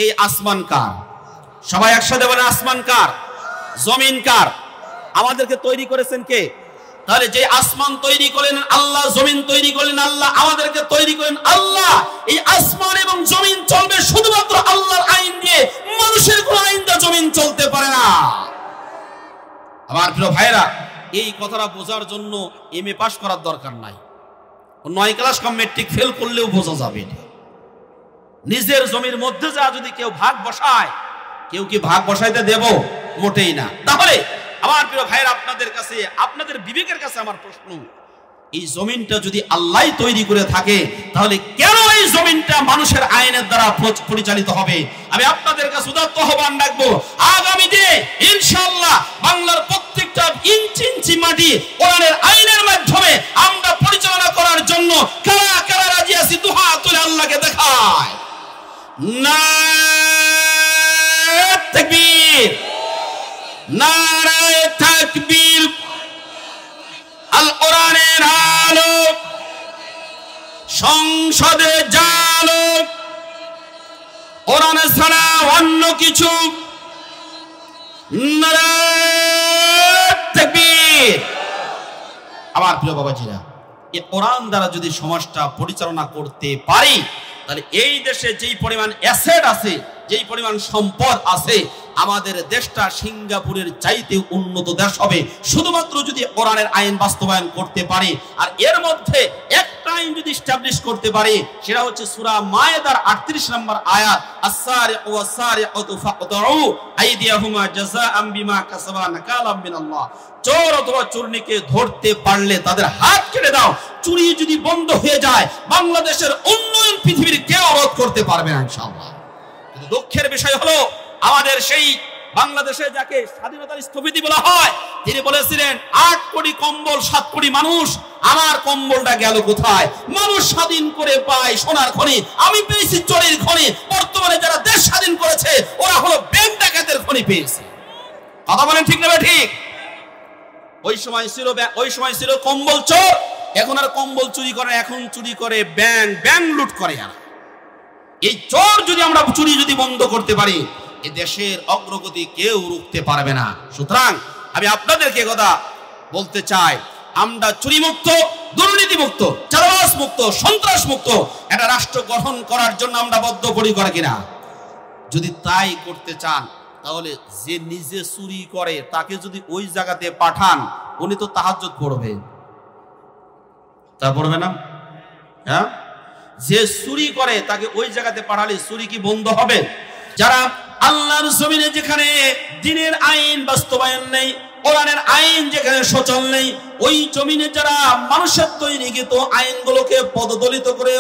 এই আসমান কার? সবাই একসাথে বলেন, আসমান কার? জমিন কার? আমাদেরকে তৈরি করেছেন কে? তাহলে যে আসমান তৈরি করলেন আল্লাহ, জমিন তৈরি করলেন আল্লাহ, আমাদেরকে তৈরি করেন আল্লাহ। এই আসমান এবং জমিন চলবে শুধুমাত্র আল্লাহর আইন দিয়ে, মানুষের কোন আইন দিয়ে জমিন চলতে পারে না। আমার প্রিয় ভাইরা, এই কথাটা বোঝার জন্য এমএ পাস করার দরকার নাই, 9 ক্লাস কম মেট্রিক ফেল করলেও বোঝা যাবে। নিজের জমির মধ্যে যা যদি কেউ ভাগ বসায়, কেউ কি ভাগ বসাইতে দেব? মোটেই না। তাহলে আমার প্রিয় ভাইরা, আপনাদের কাছে, আপনাদের বিবেকের কাছে আমার প্রশ্ন, এই জমিনটা যদি আল্লাহ তৈরি করে থাকে, তাহলে কেন এই জমিনটা মানুষের আইনের দ্বারা পরিচালিত হবে? আমি আপনাদের কাছে উদাত্ত আহ্বান রাখবো, আগামীতে ইনশাআল্লাহ বাংলার প্রত্যেকটা ইঞ্চি ইঞ্চি মাটি কোরআনের আইনের মাধ্যমে আমরা পরিচালনা করার জন্য কারা কারা রাজি আছি? দুহা তুলে আল্লাহকে দেখায়। নারায়ে তাকবীর, নারায়ে তাকবীর। আল কোরআনের আলো সংসদে জালো, কোরআন ছাড়া অন্য কিছু। নারায়ে তাকবীর। আমার প্রিয় বাবাজিরা, এই কোরআন দ্বারা যদি সমাজটা পরিচালনা করতে পারি, তাহলে এই দেশে যেই পরিমাণ অ্যাসেট আছে, যেই পরিমাণ সম্পদ আছে, আমাদের দেশটা সিঙ্গাপুরের চাইতে উন্নত দেশ হবে শুধুমাত্র যদি কোরআনের আইন বাস্তবায়ন করতে পারে। আর এর মধ্যে একটা আইন যদি এস্টাবলিশ করতে পারে, সেটা হচ্ছে সূরা মায়েদার 38 নম্বর আয়াত, আস-সারিকু ওয়াস-সারিকাতু ফাকতাউ আইদিয়াহুমা জাযাআম বিমা কাসাবা নাকালাম মিনাল্লাহ। চোর অথবা চোরনিকে ধরতে পারলে তাদের হাত কেটে দাও। চুরি যদি বন্ধ হয়ে যায়, বাংলাদেশের উন্নয়ন পৃথিবীর কেউ রোধ করতে পারবে না ইনশাআল্লাহ। কিন্তু দুঃখের বিষয় হলো, আমাদের সেই বাংলাদেশে যাকে স্বাধীনতার স্থপতি বলা হয়, তিনি বলেছিলেন 8 কোটি কম্বল 7 কোটি মানুষ, আমার কম্বলটা গেল কোথায়? মানুষ স্বাধীন করে পায় সোনার খনি, আমি পেয়েছি চোরের খনি। বর্তমানে যারা দেশ স্বাধীন করেছে, ওরা হলো ব্যাংক ডাকাতের খনি পেয়েছে। কথা বলেন ঠিক না ঠিক? ওই সময় ছিল কম্বল চোর, এখন আর কম্বল চুরি করে, এখন চুরি করে ব্যাংক লুট করে। আর এই চোর যদি আমরা চুরি যদি বন্ধ করতে পারি, এই দেশের অগ্রগতি কেউ রুখতে পারবে না। সুতরাং আমি আপনাদেরকে কথা বলতে চাই, আমরা চুরি মুক্ত, দুর্নীতি মুক্ত, চাঁদাবাজ মুক্ত, সন্ত্রাস মুক্ত একটা রাষ্ট্র গঠন করার জন্য আমরা বদ্ধপরিকর কিনা? যদি তাই করতে চান, তাহলে যে নিজে চুরি করে তাকে যদি ওই জায়গাতে পাঠান, উনি তো তাহাজ্জুদ পড়বে, তা পড়বে না? হ্যাঁ, যে চুরি করে তাকে ওই জায়গাতে পাঠালে চুরি কি বন্ধ হবে? যারা আল্লাহর জমিনে যেখানে দ্বীনের আইন বাস্তবায়ন নেই, কোরআনের আইন যেখানে সচল নেই, ওই জমিনে যারা মানুষের তৈরিকৃত আইনগুলোকে পদদলিত করে,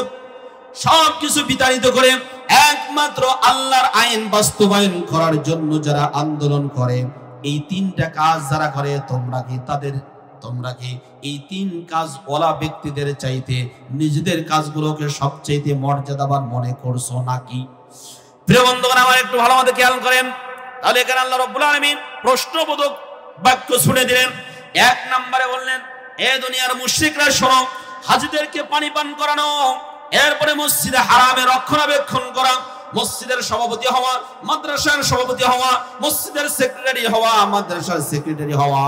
সবকিছু বিতাড়িত করে একমাত্র আল্লাহর আইন বাস্তবায়ন করার জন্য যারা আন্দোলন করে, এই 3টা কাজ যারা করে, তোমরা কি এই 3 কাজ ওলা ব্যক্তিদের চাইতে নিজেদের কাজগুলোকে সবচেয়ে মর্যাদাবান মনে করছো নাকি? প্রিয় বন্ধুগণ, আমার একটু ভালো মতো খেয়াল করেন। তাহলে এখানে আল্লাহ রাব্বুল আলামিন প্রশ্নবোধক বাক্য শুনে দিলেন। 1 নম্বরে বললেন, এ দুনিয়ার মুশরিকরা শোনো, হাজীদেরকে পানি পান করানো, এরপরে মসজিদে হারামে রক্ষণাবেক্ষণ করা, মসজিদের সভাপতি হওয়া, মাদ্রাসার সভাপতি হওয়া, মসজিদের সেক্রেটারি হওয়া, মাদ্রাসার সেক্রেটারি হওয়া,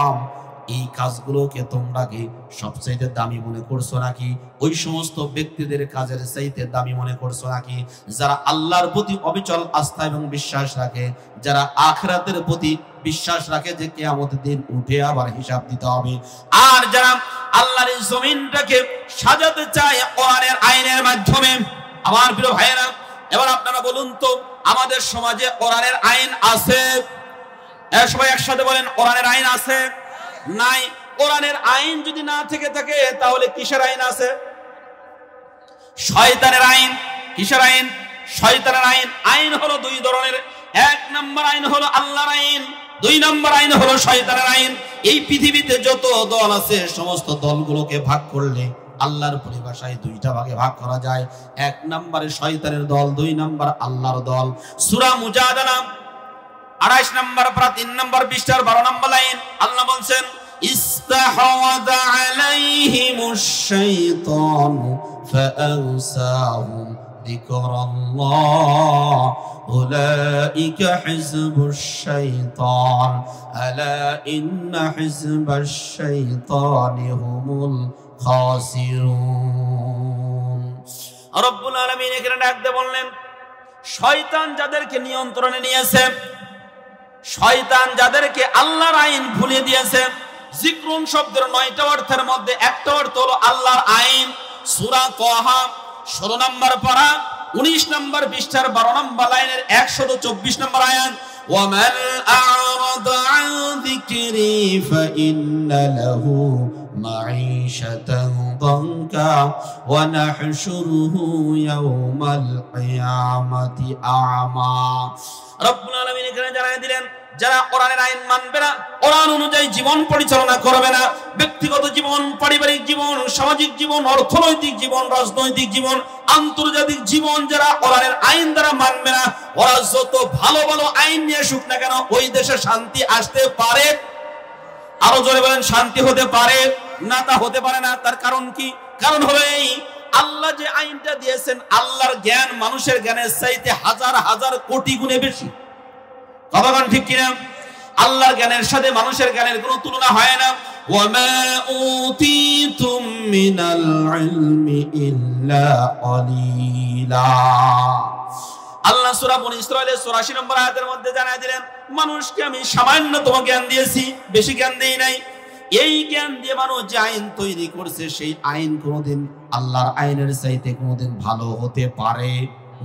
এই কাজগুলোকে তোমরা কি সবচেয়ে দামি মনে করছো নাকি? ওই সমস্ত ব্যক্তিদের কাজের চাইতে দামি মনে করছো নাকি যারা আল্লাহর প্রতি অবিচল আস্থা এবং বিশ্বাস রাখে, যারা আখিরাতের প্রতি বিশ্বাস রাখে যে কিয়ামতের দিন উঠে আবার হিসাব দিতে হবে, আর যারা আল্লাহর এই জমিনটাকে সাজাতে চায় কোরআনের আইনের মাধ্যমে? আমার প্রিয় ভাইয়েরা, এবার আপনারা বলুন তো, আমাদের সমাজে কোরআনের আইন আছে? সবাই একসাথে বলেন, কোরআনের আইন আছে? নাই। কোরআনের আইন যদি না থেকে থাকে, তাহলে কিসের আইন আছে? শয়তানের আইন। কিসের আইন? শয়তানের আইন। আইন হলো 2 ধরনের। 1 নম্বর আইন হলো আল্লাহর আইন, 2 নম্বর আইন হলো শয়তানের আইন। এই পৃথিবীতে যত দল আছে, সমস্ত দলগুলোকে ভাগ করলে আল্লাহর পরিভাষায় 2টা ভাগে ভাগ করা যায়। 1 নম্বরে শয়তানের দল, 2 নম্বর আল্লাহর দল। সূরা মুজাদালা 28 নম্বর পারা 3 নম্বর পৃষ্ঠার 12 নম্বর লাইন আল্লাহ বলছেন, ইস্তাহওয়াযা আলাইহিমুশ শাইতানু ফাআনসাহুম যিকরাল্লাহ উলাইকা হিজবুশ শাইতান আলা ইন্না হিজবাশ শাইতানি হুমুল খাসিরুন। রব্বুল আলামিন এখানে ডাক দিয়ে বললেন, শয়তান যাদেরকে নিয়ন্ত্রণে নিয়েছে, শয়তান যাদেরকে আল্লাহর আইন ভুলিয়ে দিয়েছে। যিকরুন শব্দের 9টা অর্থের মধ্যে একটা অর্থ হলো আল্লাহর আইন। সূরা তাহা 16 নম্বর পারা 19 নম্বর পৃষ্ঠার 12 নম্বর লাইনের 124 নম্বর আয়াত, ওয়ামান আ'রাদা আন যিকরি ফাইন্না লাহু মাঈশাতান দানকা ওয়া নাহশুরুহু ইয়াওমাল কিয়ামাতি আ'মা। রব্বুল আলামিন এখানে জানাই দিলেন, যারা কোরআনের আইন মানবে না, কোরআন অনুযায়ী জীবন পরিচালনা করবে না, ব্যক্তিগত জীবন, পারিবারিক জীবন, সামাজিক জীবন, অর্থনৈতিক জীবন, রাজনৈতিক জীবন, আন্তর্জাতিক জীবন, যারা কোরআনের আইন দ্বারা মানবে না, ওরা যত ভালো ভালো আইন নিয়ে আসুক না কেন, ওই দেশে শান্তি আসতে পারে? আরো জোরে বলেন, শান্তি হতে পারে না? তা হতে পারে না। তার কারণ কি? কারণ হলো এই, আল্লাহ যে আইনটা দিয়েছেন, আল্লাহর জ্ঞান মানুষের জ্ঞানের চাইতে হাজার হাজার কোটি গুণে বেশি। কথাগণ ঠিক কিনা? আল্লাহর জ্ঞানের সাথে মানুষের জ্ঞানের কোনো তুলনা হয় না। ওয়ামা উতিতুম মিনাল ইলমি ইল্লা কলিলা। আল্লাহ সূরা বনী ইসরাঈলের 84 নম্বর আয়াতের মধ্যে জানায় দিলেন, মানুষকে আমি সামান্যতম জ্ঞান দিয়েছি, বেশি জ্ঞান দেই নাই। এই জ্ঞান দিয়ে মানুষ যে আইন তৈরি করছে, সেই আইন কোনোদিন আল্লাহর আইনের চাইতে কোনোদিন ভালো হতে পারে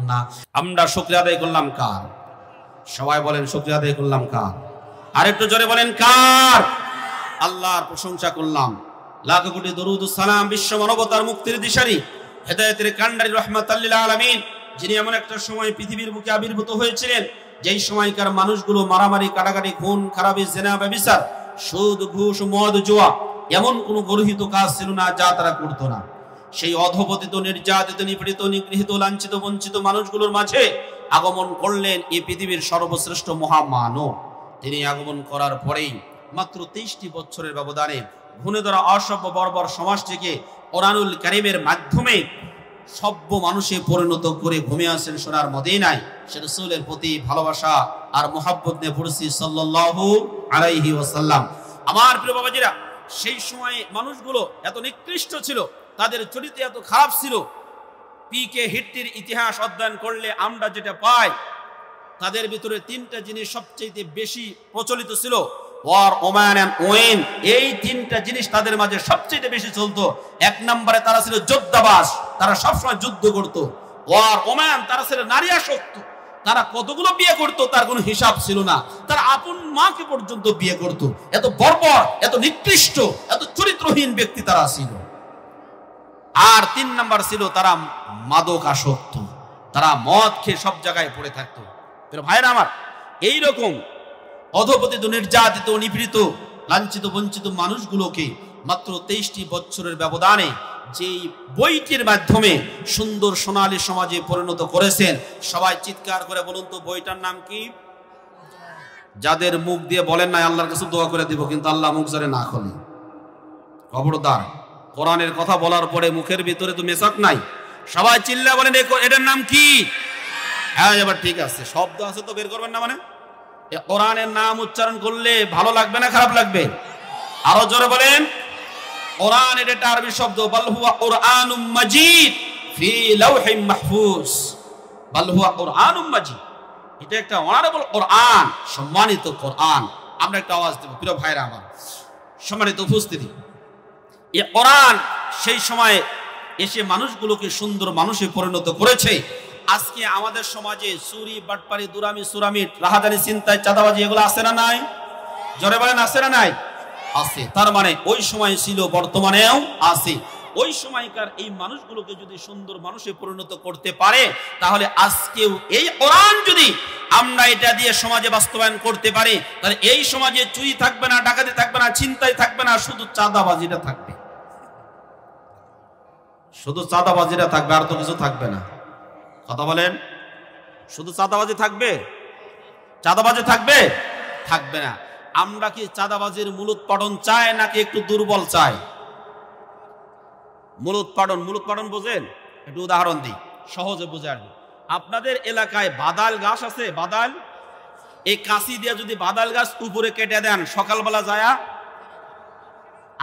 না। আমরা শুকরিয়া আদায় করলাম কার? সবাই বলেন, শুকরিয়া আদায় করলাম কার? আরেকটু জোরে বলেন, কার? আল্লাহর প্রশংসা করলাম। লাখ কোটি দরুদ ও সালাম বিশ্ব মানবতার মুক্তির দিশারি, হেদায়েতের কান্ডারি, রহমাতাল লিল আলামিন, যিনি এমন একটা সময় পৃথিবীর বুকে আবির্ভূত হয়েছিলেন, যেই সময়কার মানুষগুলো মারামারি, কাটাকাটি, খুন খারাপি, জিনা, ব্যভিচার, সুদ, ঘুষ, মদ, জুয়া, এমন কোন গর্হিত কাজ ছিল না যা তারা করতো না। সেই অধপতিত, নির্যাতিত, নিপীড়িত, নিগৃহীত, লাঞ্ছিত, বঞ্চিত মানুষগুলোর মাঝে আগমন করলেন এই পৃথিবীর সর্বশ্রেষ্ঠ মহামানব। তিনি আগমন করার পরেই মাত্র 23টি বছরের ব্যবধানে ঘুণে ধরা অসভ্য বর্বর সমাজটিকে কোরআনুল কারীমের মাধ্যমে সভ্য মানুষে পরিণত করে ঘুমিয়ে আসেন সোনার মদিনায়। সে রাসূলের প্রতি ভালোবাসা আর মুহাব্বত নিয়ে পড়ছি সাল্লাল্লাহু আলাইহি ওয়াসাল্লাম। আমার প্রিয় বাবাজিরা, সেই সময়ে মানুষগুলো এত নিকৃষ্ট ছিল, তাদের চরিত্র এত খারাপ ছিল। পিকে হিট্টির ইতিহাস অধ্যয়ন করলে আমরা যেটা পাই, তাদের ভিতরে 3টা জিনিস সবচেয়ে বেশি প্রচলিত ছিল। ওয়ার, ওমান এন্ড ওয়েন, এই 3টা জিনিস তাদের মাঝে সবচেয়ে বেশি চলতো। 1 নম্বরে তারা ছিল যোদ্ধাবাস, তারা সবসময় যুদ্ধ করত। ওয়ার, ওমান, তারা ছিল নারী আসক্ত, তারা কতগুলো বিয়ে করত তার কোনো হিসাব ছিল না। তারা আপন মাকে পর্যন্ত বিয়ে করত। এত বর্বর, এত নিকৃষ্ট, এত চরিত্রহীন ব্যক্তি তারা ছিল। আর 3 নাম্বার ছিল তারা মাদক আসক্ত, তারা মদ খেয়ে সব জায়গায় পড়ে থাকতো। ভাইরা আমার, এইরকম অধপতিত, নির্যাতিত, নিপীড়িত, লাঞ্ছিত, বঞ্চিত মানুষগুলোকে মাত্র 23টি বছরের ব্যবধানে যেই বইটির মাধ্যমে সুন্দর সোনালী সমাজে পরিণত করেছেন, সবাই চিৎকার করে বলুন তো বইটার নাম কি? যাদের মুখ দিয়ে বলেন না আল্লাহর কাছে দোয়া করে দিব, কিন্তু আল্লাহ মুখ জানে না খোলে, খবরদার। কোরআনের কথা বলার পরে মুখের ভিতরে তো মেসাক নাই, সবাই চিল্লা বলেন এটার নাম কি? হ্যাঁ, এবার ঠিক আছে, শব্দ আছে তো বের করবেন না। মানে কোরআনের নাম উচ্চারণ করলে ভালো লাগবে না খারাপ লাগবে? আরো জোরে বলেন। কোরআন এটা আরবি শব্দ, বাল হুয়া কুরআনুম মাজিদ ফি লাওহিম মাহফুজ। বাল হুয়া কুরআনুম মাজিদ, এটা একটা অনারেবল কোরআন, সম্মানিত কোরআন। আমরা একটা আওয়াজ দেব, প্রিয় ভাইরা আমার, সম্মানিত উপস্থিতি। এই কোরআন সেই সময় এসে মানুষগুলোকে সুন্দর মানুষে পরিণত করেছে। আজকে আমাদের সমাজে চুরি, বাটপারি, দুরামি, সুরামি, রাহাজানি, চিন্তায়, চাঁদাবাজি, এগুলো আছে না নাই? জোরে বলেন, আছে না নাই? আছে। তার মানে ওই সময় ছিল, বর্তমানেও আছে। ওই সময়কার এই মানুষগুলোকে যদি সুন্দর মানুষে পরিণত করতে পারে, তাহলে আজকেও এই কোরআন যদি আমরা এটা দিয়ে সমাজে বাস্তবায়ন করতে পারি, তাহলে এই সমাজে চুরি থাকবে না, ডাকাতি থাকবে না, চিন্তাই থাকবে না, শুধু চাঁদাবাজিটা থাকবে। শুধু চাঁদাবাজিটা থাকবে, আর তো কিছু থাকবে না। কথা বলেন, শুধু চাঁদাবাজি থাকবে? চাঁদাবাজি থাকবে? থাকবে না। আমরা কি চাঁদাবাজির মূলোৎপাটন চাই নাকি একটু দুর্বল চাই? মূলোৎপাটন বোঝেন? একটু উদাহরণ দিই। সহজে বুঝে আসবে। আপনাদের এলাকায় বাদাল গাছ আছে? বাদাল, এই কাঁচি দিয়ে যদি বাদাল গাছ উপরে কেটে দেন সকালবেলা যায়া,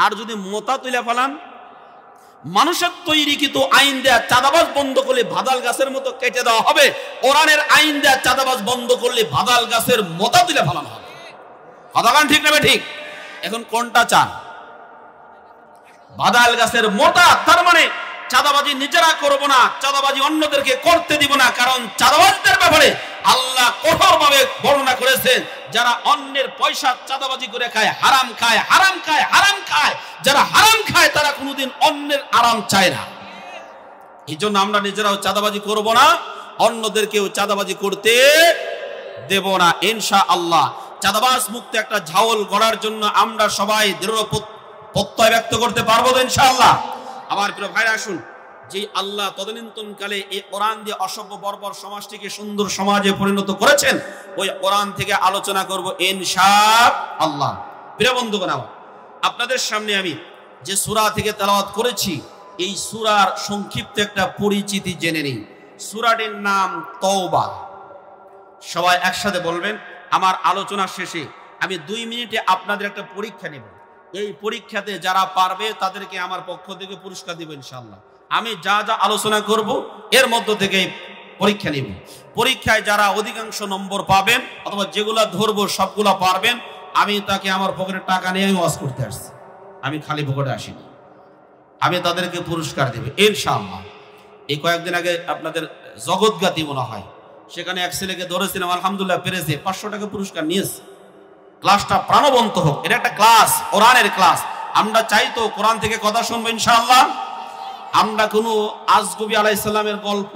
আর যদি মোতা তুলে ফেলান, মানুষের তৈরি কিন্তু আইন দেয়া চাঁদাবাজ বন্ধ করলে বাদাল গাছের মতো কেটে দেওয়া হবে। কোরআনের আইন দেয়া চাঁদাবাজ বন্ধ করলে বাদাল গাছের মোতা তুলে ফেলানো হবে। কথা বলেন ঠিক না ঠিক? এখন কোনটা চান? বাদাল গাছের মোতা। তার মানে চাঁদাবাজি নিজেরা করব না, চাঁদাবাজি অন্যদেরকে করতে দিব না। কারণ চাঁদাবাজদের ব্যাপারে আল্লাহ কঠোরভাবে বর্ণনা করেছেন, যারা অন্যের পয়সা চাঁদাবাজি করে খায়, হারাম খায়, হারাম খায়, হারাম খায়। যারা হারাম খায় তারা কোনোদিন অন্যের আরাম চায় না। এই জন্য আমরা নিজেরাও চাঁদাবাজি করব না, অন্যদেরকেও চাঁদাবাজি করতে দেব না ইনশাআল্লাহ। চাঁদাবাজ মুক্ত একটা ঝাউল গড়ার জন্য আমরা সবাই দৃঢ় প্রত্যয় ব্যক্ত করতে পারবো তো ইনশাআল্লাহ। আমার প্রিয় ভাইরা, আসুন, যে আল্লাহ তদানীন্তন কালে এই কোরআন দিয়ে অসভ্য বর্বর সমাজটিকে সুন্দর সমাজে পরিণত করেছেন, ওই কোরআন থেকে আলোচনা করব ইনশাআল্লাহ। প্রিয় বন্ধুগণ, আপনাদের সামনে আমি যে সূরা থেকে তেলাওয়াত করেছি, এই সূরার সংক্ষিপ্ত একটা পরিচিতি জেনে নিই। সূরাটির নাম তওবা। সবাই একসাথে বলবেন। আমার আলোচনা শেষে আমি 2 মিনিটে আপনাদের একটা পরীক্ষা নেব। এই পরীক্ষাতে যারা পারবে তাদেরকে আমার পক্ষ থেকে পুরস্কার দিব ইনশাআল্লাহ। আমি যা যা আলোচনা করব এর মধ্য থেকে পরীক্ষা নেব। পরীক্ষায় যারা অধিকাংশ নম্বর পাবেন অথবা যেগুলা ধরবো সবগুলা পারবেন, আমি তাকে আমার পকেটে টাকা নিয়ে আমি ওয়াজ করতে আসছি, আমি খালি পকেটে আসিনি। আমি তাদেরকে পুরস্কার দেব ইনশাআল্লাহ। এই কয়েকদিন আগে আপনাদের জগৎগাতি মনে হয়, সেখানে এক ছেলেকে ধরেছিলাম, আলহামদুলিল্লাহ পেরেছে, 500 টাকা পুরস্কার নিয়েছে। ক্লাসটা প্রাণবন্ত হোক, এটা একটা ক্লাস, কোরআনের ক্লাস। আমরা চাই তো কোরআন থেকে কথা শুনবো ইনশাআল্লাহ। আমরা কোনো আজগবি আলাইহিস সালামের গল্প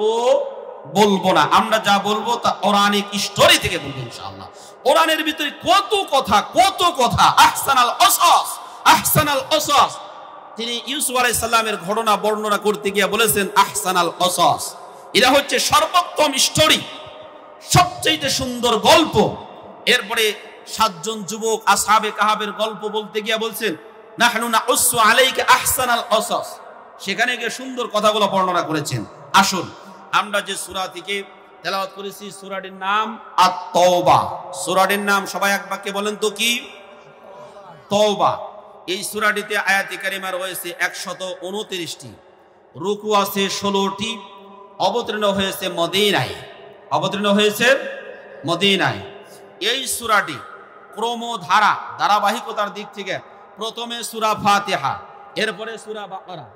বলবো না, আমরা যা বলবো তা কোরআনিক স্টোরি থেকে বলবো ইনশাআল্লাহ। কোরআনের ভিতরে কত কথা, কত কথা। আহসানাল কসস, আহসানাল কসস। তিনি ইউসুফ আলাইহিস সালামের ঘটনা বর্ণনা করতে গিয়ে বলেছেন আহসানাল কসস। এটা হচ্ছে সর্বোত্তম স্টোরি, সবচেয়ে সুন্দর গল্প। এরপরে 7 জন যুবক আসহাবে কাহাবের গল্প বলতে গিয়ে বলছেন নাহনু নাউসু আলাইকা আহসানাল কসস। সেখানে গিয়ে সুন্দর কথাগুলো বর্ণনা করেছেন। আসুন, আমরা যে সূরা থেকে তেলাওয়াত করেছি, সূরাটির নাম আত-তাওবা। সূরাটির নাম সবাই এক বাক্যে বলেন তো কি? তাওবা। এই সূরাটিতে আয়াতে কারিমা রয়েছে 129টি, রুকু আছে 16টি, অবতীর্ণ হয়েছে মদিনায়, অবতীর্ণ হয়েছে মদিনায়। এই সূরাটি ক্রমধারা, ধারাবাহিকতার দিক থেকে প্রথমে সূরা ফাতিহা, এরপরে সূরা বাকারা,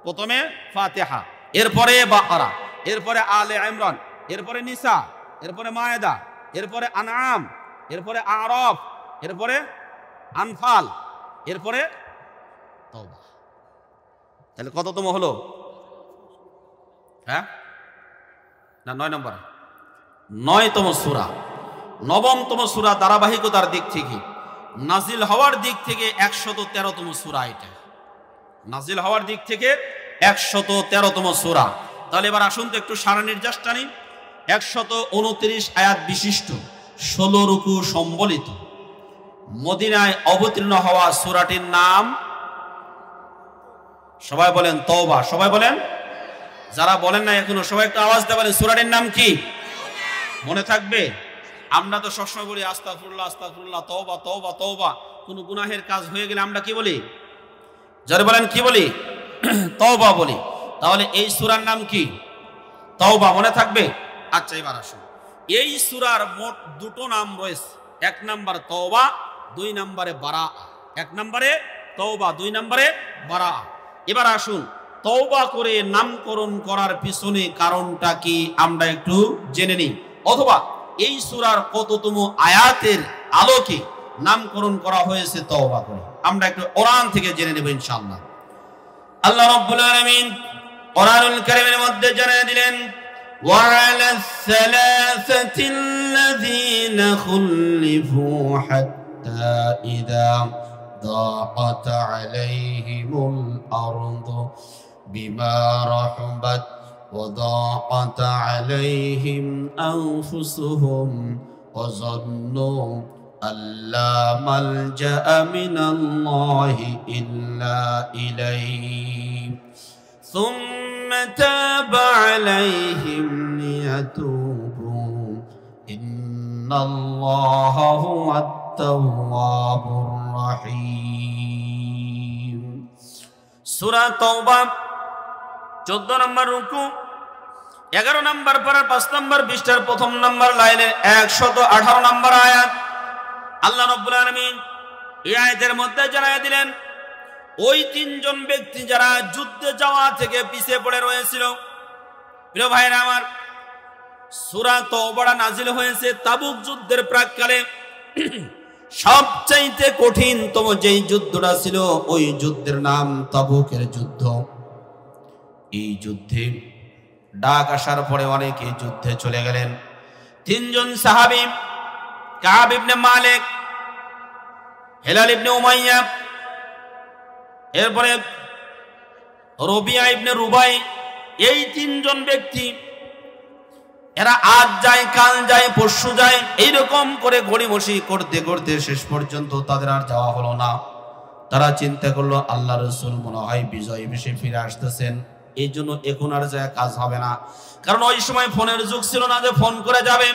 প্রথমে ফাতিহা, এরপরে বাকারা, এরপরে আলে ইমরান, এরপরে নিসা, এরপরে মায়েদা, এরপরে আনআম, এরপরে আরাফ, এরপরে আনফাল, এরপরে তাওবা। তাহলে কততম হলো? হ্যাঁ না 9 নম্বর, 9তম সূরা, 9তম সূরা। ধারাবাহিকতার দিক থেকে, নাজিল হওয়ার দিক থেকে 113তম সূরা। এটা নাজিল হওয়ার দিক থেকে 113তম সূরা। তাহলে এবার আসুন তো একটু সারা নির্যাস টানি। 129 আয়াত বিশিষ্ট, 16 রুকু সম্বলিত, মদিনায় অবতীর্ণ হওয়া সূরাটির নাম সবাই বলেন তওবা। সবাই বলেন, যারা বলেন না এখনো সবাই একটু আওয়াজ দিয়ে বলেন সূরাটির নাম কি? মনে থাকবে? আমরা তো সবসময় বলি আস্তাগফিরুল্লাহ, আস্তাগফিরুল্লাহ, তওবা, তওবা, তওবা। কোনো গুনাহের কাজ হয়ে গেলে আমরা কি বলি? যারা বলেন কি বলি? তওবা বলি। তাহলে এই সূরার নাম কি? তওবা। মনে থাকবে? আচ্ছা, এবার আসুন, এই সূরার মোট 2টো নাম রয়েছে। 1 নম্বর তওবা, 2 নম্বরে বারা। 1 নম্বরে তওবা, 2 নম্বরে বারা। এবার আসুন, তওবা করে নামকরণ করার পিছনে কারণটা কি আমরা একটু জেনে নিই, অথবা এই সূরার কততম আয়াতের আলোকে নামকরণ করা হয়েছে তওবা করে আমরা একটু কোরআন থেকে জেনে নেব ইনশাআল্লাহ। আল্লাহ রাব্বুল আলামিন কোরআনুল কারীমের মধ্যে জানিয়ে দিলেন وعلى الثلاثة الذين خلفوا حتى إذا ضاقت عليهم الأرض بما رحبت وضاقت عليهم أنفسهم وظنوا أن لا ملجأ من الله إلا إليه ثم تاب عليهم ليتوبوا إن الله هو التواب الرحيم সূরা তাওবা 14 নম্বর রুকু 11 নম্বর পারা 5 নম্বর পৃষ্ঠার প্রথম নম্বর লাইনের 118 নম্বর আয়াত আল্লাহ রাব্বুল আলামিন এই আয়াতের মধ্যে জানায়া দিলেন ওই তিনজন ব্যক্তি যারা যুদ্ধে যাওয়া থেকে পিছিয়ে পড়ে রয়েছিল। প্রিয় ভাইরা আমার, সূরা তাওবা নাজিল হয়েছে তাবুক যুদ্ধের প্রাক্কালে। সবচাইতে কঠিনতম যেই যুদ্ধটা ছিল ওই যুদ্ধের নাম তাবুকের যুদ্ধ। এই যুদ্ধে ডাক আসার পরে অনেকে যুদ্ধে চলে গেলেন। তিনজন সাহাবী কাব ইবনে মালিক, হেলাল ইবনে উমাইয়া, এরপরে রবিয়া ইবনে রুবাই, এই তিনজন ব্যক্তি এরা আজ যায় কাল যায় পরশু যায় এইরকম করে গড়িমসি করতে করতে শেষ পর্যন্ত তাদের আর যাওয়া হলো না। তারা চিন্তা করলো আল্লাহ রাসূল মনে হয় বিজয় বেশি ফিরে আসতেছেন, এই জন্য এখন আর যায় কাজ হবে না। কারণ ওই সময় ফোনের যুগ ছিল না যে ফোন করে যাবে,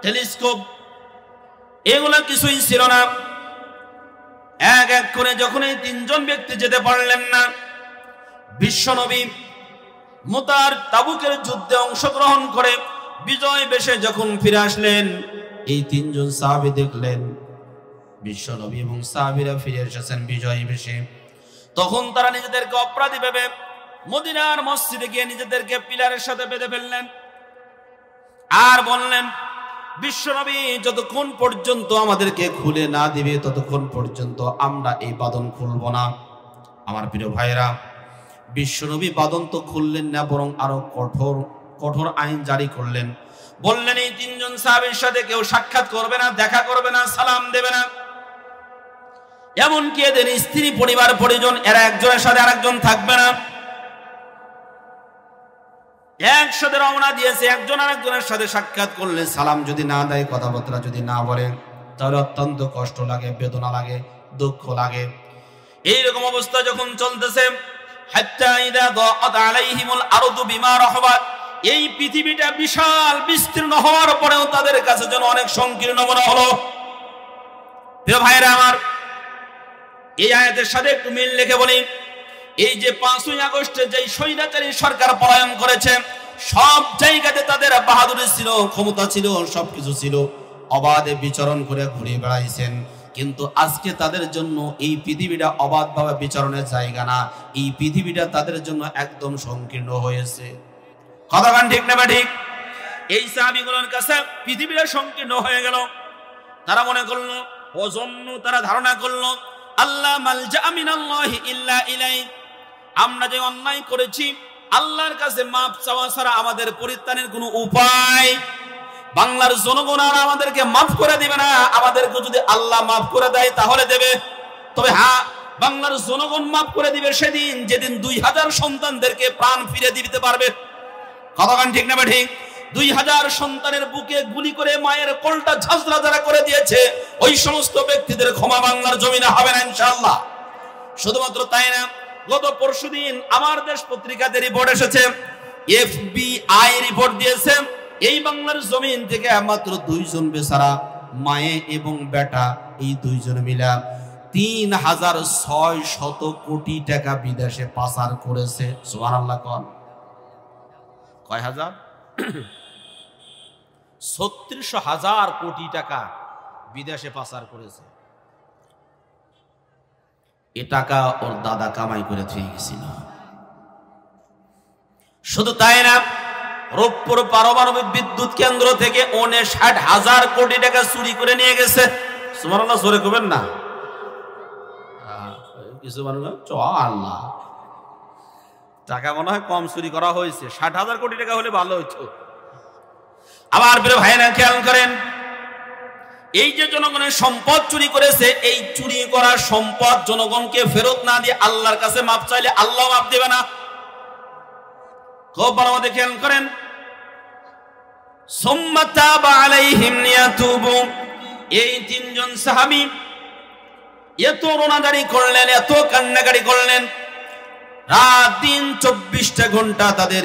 টেলিস্কোপ এগুলো কিছুই ছিল না। এক এক করে যখন এই তিনজন ব্যক্তি যেতে পারলেন না, বিশ্বনবী মুতার তাবুকের যুদ্ধে অংশগ্রহণ করে বিজয় বেশে যখন ফিরে আসলেন, এই তিনজন সাহাবী দেখলেন বিশ্বনবী এবং সাহাবীরা ফিরে এসেছেন বিজয় বেশে। তখন তারা নিজেদেরকে অপরাধী ভেবে মদিনার মসজিদে গিয়ে নিজেদেরকে পিলারের সাথে বেঁধে ফেললেন আর বললেন, বিশ্বনবী যতক্ষণ পর্যন্ত আমাদেরকে খুলে না দিবে ততক্ষণ পর্যন্ত আমরা এই বাঁধন খুলব না। আমার প্রিয় ভাইরা, বিশ্বনবী বাঁধন তো খুললেন না, বরং আরো কঠোর কঠোর আইন জারি করলেন। বললেন এই তিনজন সাহাবীর সাথে কেউ সাক্ষাৎ করবে না, দেখা করবে না, সালাম দেবে না, এমনকি এদের স্ত্রী পরিবার পরিজন এরা একজনের সাথে আরেকজন থাকবে না। একসাথে রওনা দিয়েছে, একজন আরেকজনের সাথে সাক্ষাৎ করলে সালাম যদি না দেয়, কথাবার্তা যদি না বলে, তাহলে অত্যন্ত কষ্ট লাগে, বেদনা লাগে, দুঃখ লাগে। এইরকম অবস্থা যখন চলতেছে, হাত্তা ইদা দাআত আলাইহিমুল আরদু বিমা রাহবাত, এই পৃথিবীটা বিশাল বিস্তীর্ণ হওয়ার পরেও তাদের কাছে যেন অনেক সংকীর্ণ মনে হলো। প্রিয় ভাইরা আমার, এই আয়াতের সাথে একটু মিল রেখে বলি, এই যে 5ই আগস্টে যেই স্বৈরাচারী সরকার পলায়ন করেছে, সব জায়গাতে তাদের বাহাদুরি ছিল, ক্ষমতা ছিল, সবকিছু ছিল, অবাধে বিচরণ করে ঘুরে বেড়াইছেন। কিন্তু আজকে তাদের জন্য এই পৃথিবীটা অবাধভাবে বিচরণের জায়গা না, এই পৃথিবীটা তাদের জন্য একদম সংকীর্ণ হয়েছে। কথাগান ঠিক না ঠিক? এই সাহাবীগুলোর কাছে পৃথিবীটা সংকীর্ণ হয়ে গেল। তারা মনে করলো, ওজন্য তারা ধারণা করলো, আল্লাহ মালজা মিনাল্লাহি ইল্লা ইলাইহি, আমরা যে অন্যায় করেছি আল্লাহর কাছে মাপ চাওয়া ছাড়া আমাদের পরিত্রাণের কোনো উপায়, বাংলার জনগণ আর আমাদেরকে মাফ করে দিবে না। আমাদেরকে যদি আল্লাহ মাফ করে দেয় তাহলে দেবে, তবে হ্যাঁ, বাংলার জনগণ মাফ করে দিবে সেদিন যেদিন 2000 সন্তানদেরকে প্রাণ ফিরে দিতে পারবে। কথাগান ঠিক না ঠিক? 2000 সন্তানের বুকে গুলি করে মায়ের কোলটা ঝাঁঝরা যারা করে দিয়েছে, ওই সমস্ত ব্যক্তিদের ক্ষমা বাংলার জমিনে হবে না ইনশাআল্লাহ। শুধুমাত্র তাই না, গত পরশুদিন আমার দেশ পত্রিকাতে রিপোর্ট এসেছে, FBI রিপোর্ট দিয়েছে, এই বাংলার জমিন থেকে মাত্র 2 জন বেচারা মায়ে এবং বেটা, এই 2 জন মিলা 3600 কোটি টাকা বিদেশে পাচার করেছে। সুবহানাল্লাহ। কয় হাজার? 36,000 কোটি টাকা বিদেশে পাচার করেছে। এ টাকা ওর দাদা কামাই করে দিয়ে গেছিল। শুধু তাই না, রূপপুর পারমাণবিক বিদ্যুৎ কেন্দ্র থেকে 59,000 কোটি টাকা চুরি করে নিয়ে গেছে। সুবহানাল্লাহ, জোরে কবেন না কিছু মানুষ। আল্লাহ, টাকা মনে হয় কম চুরি করা হয়েছে, 60,000 কোটি টাকা হলে ভালো হইতো। আবার প্রিয় ভাইরা খেয়াল করেন, এই যে জনগণের সম্পদ চুরি করেছে, এই চুরি করা সম্পদ জনগণকে ফেরত না দিয়ে আল্লাহর কাছে মাপ চাইলে আল্লাহ মাপ দেবে না। খুব ভালো মতো খেয়াল করেন, সুম্মা তাবা আলাইহিম লিয়াতুবু, এই 3 জন সাহাবী এত রোনাদারি করলেন, এত কান্নাকাটি করলেন, রাত দিন 24টা ঘন্টা তাদের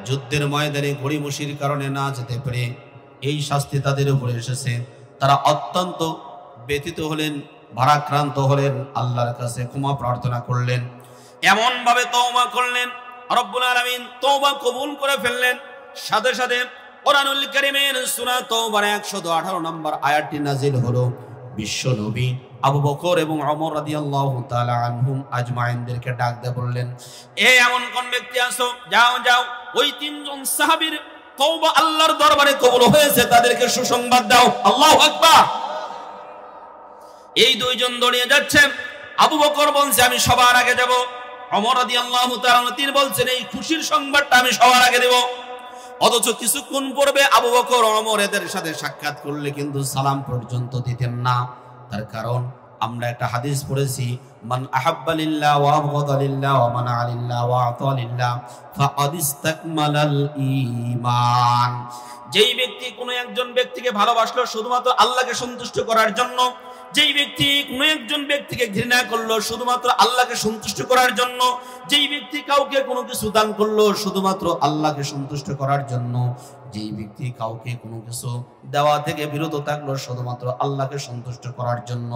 যুদ্ধের ময়দানে গড়িমসির কারণে না যেতে পেরে এই শাস্তি তাদের উপরে এসেছে। তারা অত্যন্ত ব্যথিত হলেন, ভারাক্রান্ত হলেন, আল্লাহর কাছে ক্ষমা প্রার্থনা করলেন, এমন ভাবে তওবা করলেন, রব্বুল আলামিন তওবা কবুল করে ফেললেন। সাথে সাথে কোরআনুল কারীমের সূরা তওবার 118 নম্বর আয়াতটি নাজিল হলো। বিশ্ব নবী আবু বকর এবং ওমর রাদিয়াল্লাহু তাআলা আনহুম আজমাইনদেরকে ডাক দিয়ে বললেন, এ এমন কোন ব্যক্তি আছো, যাও যাও ওই তিনজন সাহাবীর তওবা আল্লাহর দরবারে কবুল হয়েছে, তাদেরকে সুসংবাদ দাও। আল্লাহু আকবার। এই দুইজন দৌড়িয়ে যাচ্ছে। আবু বকর বলছে আমি সবার আগে যাব। ওমর রাদিয়াল্লাহু তাআলা তিনি বলছেন এই খুশির সংবাদটা আমি সবার আগে দেব। অথচ কিছুক্ষণ পূর্বে আবু বকর ওমর এদের সাথে সাক্ষাৎ করলে কিন্তু সালাম পর্যন্ত দিতেন না। তার কারণ আমরা একটা হাদিস পড়েছি, মান আহাব্বা লিল্লাহ ওয়া আবগাদা লিল্লাহ ওয়া মানা লিল্লাহ ওয়া আতা লিল্লাহ ফাকাদ ইসতাকমালাল ঈমান। যেই ব্যক্তি কোনো একজন ব্যক্তিকে ভালোবাসলো শুধুমাত্র আল্লাহকে সন্তুষ্ট করার জন্য, যেই ব্যক্তি কোনো একজন ব্যক্তিকে ঘৃণা করলো শুধুমাত্র আল্লাহকে সন্তুষ্ট করার জন্য, যেই ব্যক্তি কাউকে কোনো কিছু দান করলো শুধুমাত্র আল্লাহকে সন্তুষ্ট করার জন্য, যেই ব্যক্তি কাউকে কোনো কিছু দেওয়া থেকে বিরত থাকলো শুধুমাত্র আল্লাহকে সন্তুষ্ট করার জন্য,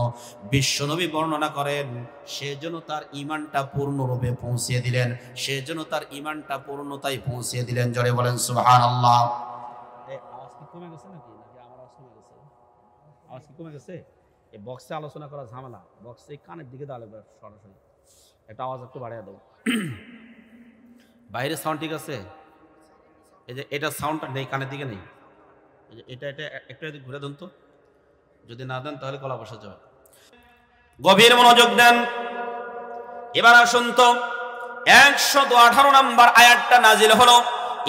বিশ্বনবী বর্ণনা করেন সেজন্য তার ঈমানটা পূর্ণরূপে পৌঁছিয়ে দিলেন, সেজন্য তার ঈমানটা পূর্ণতায় পৌঁছিয়ে দিলেন। জোরে বলেন সুবহানাল্লাহ। আওয়াজ কি কমে গেছে নাকি আমার আওয়াজ কমে গেছে? আওয়াজ কি কমে গেছে? এই বক্সে আলোচনা করা ঝামেলা, বক্সে কানের দিকে দাঁড়ালে সরাসরি একটা আওয়াজ একটু বাড়িয়ে দাও। বাইরের সাউন্ড ঠিক আছে? এই যে এটা সাউন্ডটা নেই, কানের দিকে নেই। এই যে এটা এটা একটু এদিকে ঘুরে দেন তো, যদি না দেন তাহলে কলা বসে যাবে। গভীর মনোযোগ দেন। এবার আসুন তো 118 নম্বর আয়াতটা নাজিল হলো।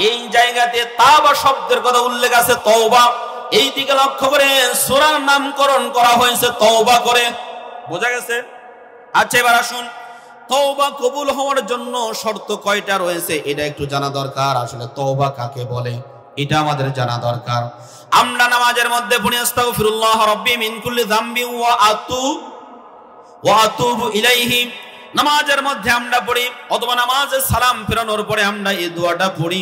এই জায়গাতে তাওবা শব্দের কথা উল্লেখ আছে, তওবা। এই দিকে লক্ষ্য করে সূরার নামকরণ করা হয়েছে তওবা করে। বোঝা গেছে? আচ্ছা এবার আসুন, তওবা কবুল হওয়ার জন্য শর্ত কয়টা রয়েছে এটা একটু জানা দরকার। আসলে তওবা কাকে বলে এটা আমাদের জানা দরকার। আমরা নামাজের মধ্যে পড়ি আস্তাগফিরুল্লাহ রাব্বি মিন কুল্লি যামবি ওয়া আতুবু ইলাইহি। নামাজের মধ্যে আমরা পড়ি, অথবা নামাজে সালাম ফেরানোর পরে আমরা এই দোয়াটা পড়ি।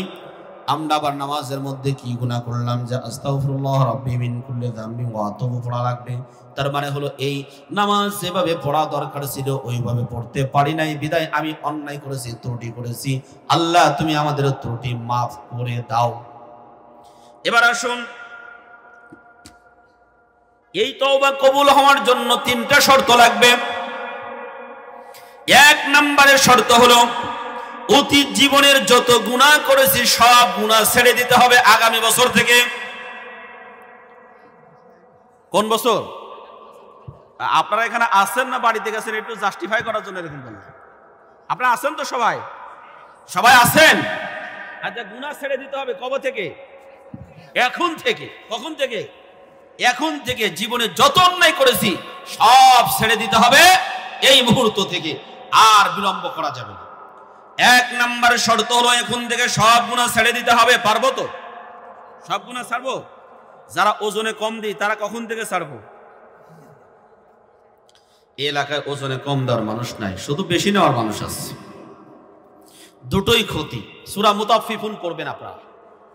আমরা আবার নামাজের মধ্যে কি গুনাহ করলাম যে আস্তাগফিরুল্লাহ রাব্বি মিন কুল্লি যামবি ওয়া আতুবু পড়া লাগবে। তার মানে হলো এই নামাজ যেভাবে পড়া দরকার ছিল ওইভাবে পড়তে পারি নাই, বিদায় আমি অন্যায় করেছি, ত্রুটি করেছি। আল্লাহ তুমি আমাদের ত্রুটি মাফ করে দাও। এবার আসুন, এই তওবা কবুল হওয়ার জন্য 3টা শর্ত লাগবে। 1 নম্বরের শর্ত হলো অতীত জীবনের যত গুনাহ করেছি সব গুনাহ ছেড়ে দিতে হবে আগামী বছর থেকে। কোন বছর? আপনারা এখানে আছেন না বাড়িতে গেছেন? একটু জাস্টিফাই করার জন্য এরকম বললাম। আপনারা আছেন তো? সবাই সবাই আছেন? আচ্ছা, গুনাহ ছেড়ে দিতে হবে কবে থেকে? এখন থেকে। কখন থেকে? এখন থেকে। জীবনে যত অন্যায় করেছি সব ছেড়ে দিতে হবে এই মুহূর্ত থেকে, আর বিলম্ব করা যাবে না। 1 নম্বরের শর্ত হলো এখন থেকে সব গুনাহ ছেড়ে দিতে হবে। পারবো তো? সব গুনাহ ছাড়বো? যারা ওজনে কম দিই তারা কখন থেকে ছাড়বো? এই এলাকায় ওজনে কম দেওয়ার মানুষ নাই, শুধু বেশি নেওয়ার মানুষ আছে। দুটোই ক্ষতি। সূরা মুতাফফিফুন পড়বেন আপনারা।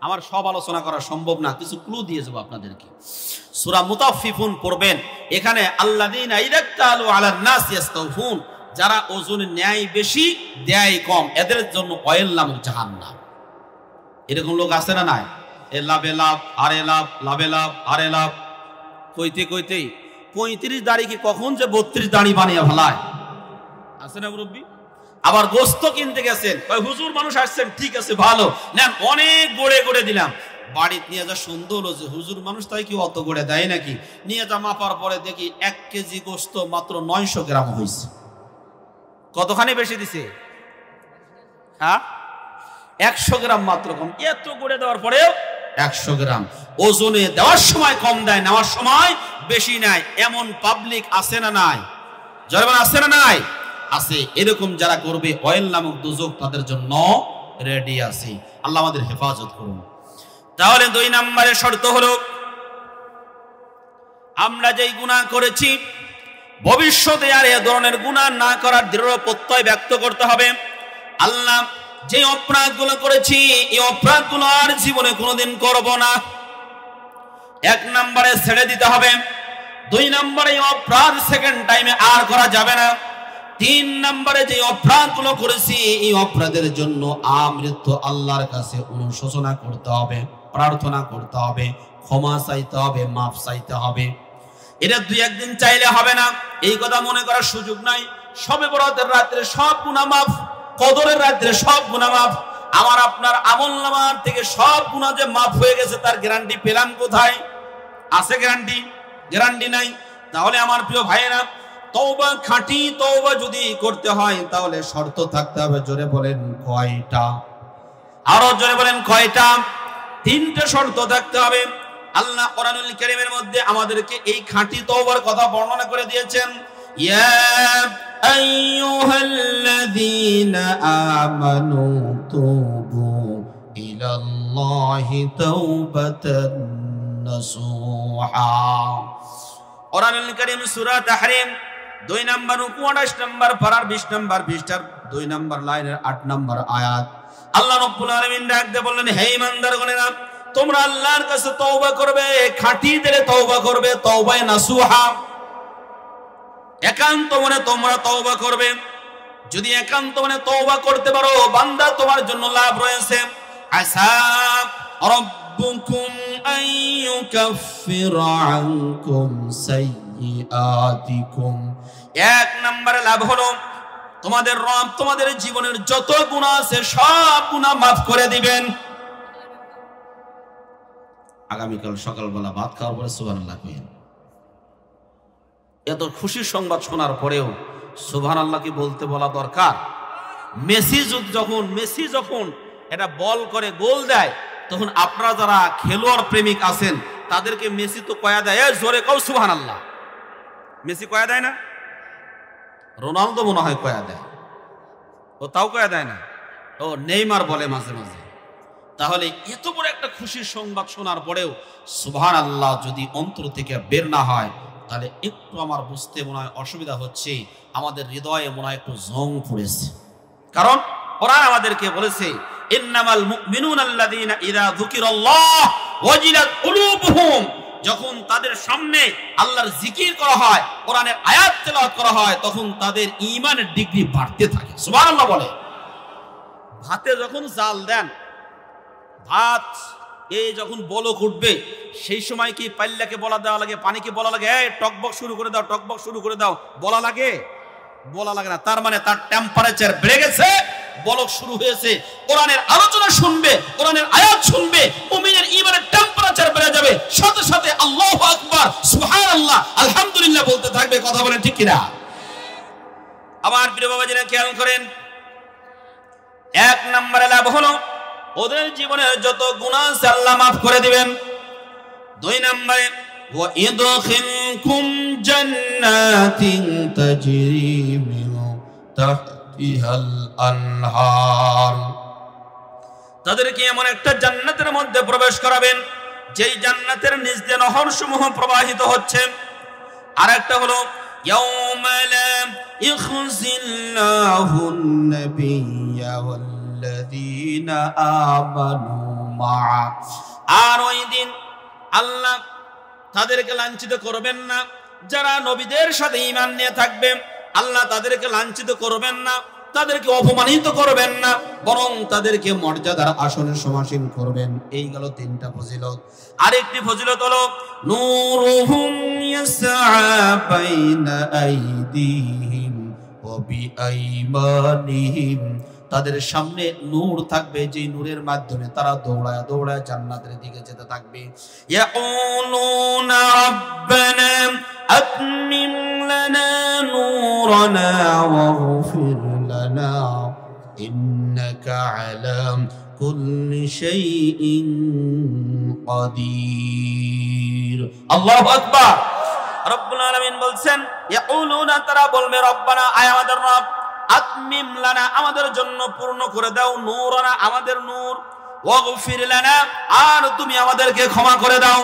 আমার সব আলোচনা করা সম্ভব না, কিছু ক্লু দিয়ে যাবো আপনাদেরকে। সূরা মুতাফফিফুন পড়বেন। এখানে আল্লাযীনা ইযাক্তালু আলান নাস ইস্তাউফুন, যারা ওজনে নেয় বেশি দেয় কম, এদের জন্য অয়েল নামক জাহান্নাম। এরকম লোক আছে না নাই? এ লাভে লাভ, আরে লাভ, লাভে লাভ, আরে লাভ কইতে কইতেই 35 দাড়ি কি কখন যে 32 দাড়ি বানিয়ে ফেলায়। আছে না মুরব্বী? আবার গোস্ত কিনতে গেছেন, হুজুর মানুষ আসছেন, ঠিক আছে ভালো নেন, অনেক গড়ে গড়ে দিলাম। বাড়িতে নিয়ে যা সুন্দর হচ্ছে, হুজুর মানুষ তাই কি অত গড়ে দেয় নাকি? নিয়ে যা মাপার পরে দেখি 1 কেজি গোস্ত মাত্র 900 গ্রাম হয়েছে। কতখানি বেশি দিছে? হ্যাঁ, 100 গ্রাম মাত্র কম। এত গড়ে দেওয়ার পরেও 100 গ্রাম। ওজনে দেওয়ার সময় কম দেয়, নেওয়ার সময় বেশি নেয়। এমন পাবলিক আছে না নাই? জনগণ আছে না নাই? আছে। এরকম যারা করবে অয়েল নামক দুজক তাদের জন্য রেডি আছে। আল্লাহ আমাদের হেফাজত করুন। তাহলে 2 নম্বরের শর্ত হলো আমরা যেই গুনাহ করেছি ভবিষ্যতে আর এ ধরনের গুনাহ না করার দৃঢ় প্রত্যয় ব্যক্ত করতে হবে। আল্লাহ যে অপরাধগুলো করেছি এই অপরাধগুলো আর জীবনে কোনোদিন করব না। 1 নম্বরে ছেড়ে দিতে হবে। 2 নম্বরে অপরাধ সেকেন্ড টাইমে আর করা যাবে না। 3 নম্বরে যে অপরাধগুলো করেছি এই অপরাধের জন্য আমৃত্যু আল্লাহর কাছে অনুশোচনা করতে হবে, প্রার্থনা করতে হবে, ক্ষমা চাইতে হবে, মাফ চাইতে হবে। এটা 2-1 দিন চাইলে হবে না, এই কথা মনে করার সুযোগ নাই। শবে বরাতের রাত্রে সব গুনাহ মাফ, কদরের রাত্রে সব গুনাহ মাফ। আমার আপনার আমলনামার থেকে সব গুনাহ যে মাফ হয়ে গেছে তার গ্যারান্টি পেলাম কোথায়? আছে গ্যারান্টি? গ্যারান্টি নাই। তাহলে আমার প্রিয় ভাইয়েরা, তওবা, খাঁটি তওবা যদি করতে হয় তাহলে শর্ত থাকতে হবে। জোরে বলেন কয়টা? আরো জোরে বলেন কয়টা? 3টে শর্ত থাকতে হবে। আল্লাহ কোরআনুল কারীমের মধ্যে আমাদেরকে এই খাঁটি তওবার কথা বর্ণনা করে দিয়েছেন। ইয়া আইয়ুহাল্লাযীনা আমানু তুবু ইলাল্লাহি তাওবাতান নাসুহা। কোরআনুল কারীম সূরা তাহরিম 2 নম্বর রুকু 28 নম্বর পারার 20 নম্বর পৃষ্ঠার 2 নম্বর লাইনের 8 নম্বর আয়াত। আল্লাহ রাব্বুল আলামিন ডাক দিয়ে বললেন, হে ঈমানদারগণেরা, তোমরা আল্লাহর কাছে তওবা করবে, খাঁটি দিলে তওবা করবে, তওবায়ে নাসুহা। একান্ত মনে তোমরা তওবা করবে। যদি একান্ত মনে তওবা করতে পারো বান্দা, তোমার জন্য লাভ রয়েছে। আসা রাব্বুকুম আইয়ুকাফিরা আনকুম সাইয়্যাতিকুম। 1 নম্বরে লাভ হলো তোমাদের রব তোমাদের জীবনের যত গুনাহ আছে সব গুনাহ মাফ করে দিবেন। আগামীকাল সকালবেলা ভাত খাওয়ার পরে সুবহানাল্লাহ কইেন। এত খুশির সংবাদ শোনার পরেও সুবহানাল্লাহ কি বলতে বলা দরকার? মেসি যখন এটা বল করে গোল দেয় তখন আপনারা যারা খেলোয়াড় প্রেমিক আছেন তাদেরকে মেসি তো কয়া দেয়, জোরে কও সুবহানাল্লাহ। মেসি কয়া দেয় না? রোনালদো মনে হয় কয়া দেয়, ও তাও কয়া দেয় না, ও নেইমার বলে মাঝে মাঝে। তাহলে এত বড় একটা খুশির সংবাদ শোনার পরেও সুবহানাল্লাহ যদি অন্তর থেকে বের না হয় তাহলে একটু আমার বুঝতে মনে হয় অসুবিধা হচ্ছে, আমাদের হৃদয়ে মনে হয় একটু জং পড়েছে। কারণ কোরআন আমাদেরকে বলেছে, ইন্নামাল মুমিনুনা আল্লাযীনা ইযা যুকিরাল্লাহ ওয়াজিলাত কুলুবুহুম। যখন তাদের সামনে আল্লাহর জিকির করা হয়, কোরআনের আয়াত তেলাওয়াত করা হয়, তখন তাদের ঈমানের ডিগ্রি বাড়তে থাকে। সুবহানাল্লাহ বলে। ভাতে যখন জাল দেন, ভাত এই যখন বলক উঠবে সেই সময় কি পাল্লাকে বলা দেওয়া লাগে, পানিকে বলা লাগে, এই টকবক শুরু করে দাও, টকবক শুরু করে দাও, বলা লাগে? বলা লাগে না। তার মানে তার টেম্পারেচার বেড়ে গেছে, বলক শুরু হয়েছে। কোরআনের আলোচনা শুনবে, কোরআনের আয়াত শুনবে, মুমিনের ঈমানের টেম্পারেচার বেড়ে যাবে, সাথে সাথে আল্লাহু আকবার, সুবহানাল্লাহ, আলহামদুলিল্লাহ বলতে থাকবে। কথা বলেন ঠিক কিনা? আমার প্রিয় বাবাজিরা খেয়াল করেন, 1 নম্বরে লাভ হলো ওদের জীবনের যত গুনাহ আছে আল্লাহ মাফ করে দিবেন। 2 নম্বরে ওয়া ইদখিলকুম জান্নাতিন তাজরি মিন তাহতিহাল আনহার। তাদেরকে এমন একটা জান্নাতের মধ্যে প্রবেশ করাবেন যেই জান্নাতের নিচ দিয়ে নহরসমূহ প্রবাহিত হচ্ছে। আর একটা হলো ইয়াউমা লা ইখজিল্লাহুন নাবিয়্যা ওয়াল্লাযীনা আমানু মা'a। আর ওই দিন আল্লাহ তাদেরকে লাঞ্ছিত করবেন না যারা নবীদের সাথে ঈমান নিয়ে থাকবে। আল্লাহ তাদেরকে লাঞ্ছিত করবেন না, তাদেরকে অপমানিত করবেন না, বরং তাদেরকে মর্যাদার আসনে সমাসীন করবেন। এই গেল 3টা ফজিলত। আরেকটি ফজিলত হলো নূরুহুম ইয়াসআ বাইনা আইদিহিম ওয়া বিআইমানিহিম। তাদের সামনে নূর থাকবে, যে নূরের মাধ্যমে তারা দৌড়ায় দৌড়ায় জান্নাতের দিকে যেতে থাকবে। ইয়াকুলুনা রাব্বানা আতমিম লানা নূরানা ওয়াগফির লানা ইন্নাকা আলা কুল্লি শাইইন কাদির। আল্লাহু আকবার। রব্বুল আলামিন বলছেন, ইয়াকুলুনা, তারা বলবে, রব্বানা, আয় আমাদের রব, আতমিম লানা, আমাদের জন্য পূর্ণ করে দাও, নূরানা, আমাদের নূর, ওয়াগফির লানা, আর তুমি আমাদেরকে ক্ষমা করে দাও।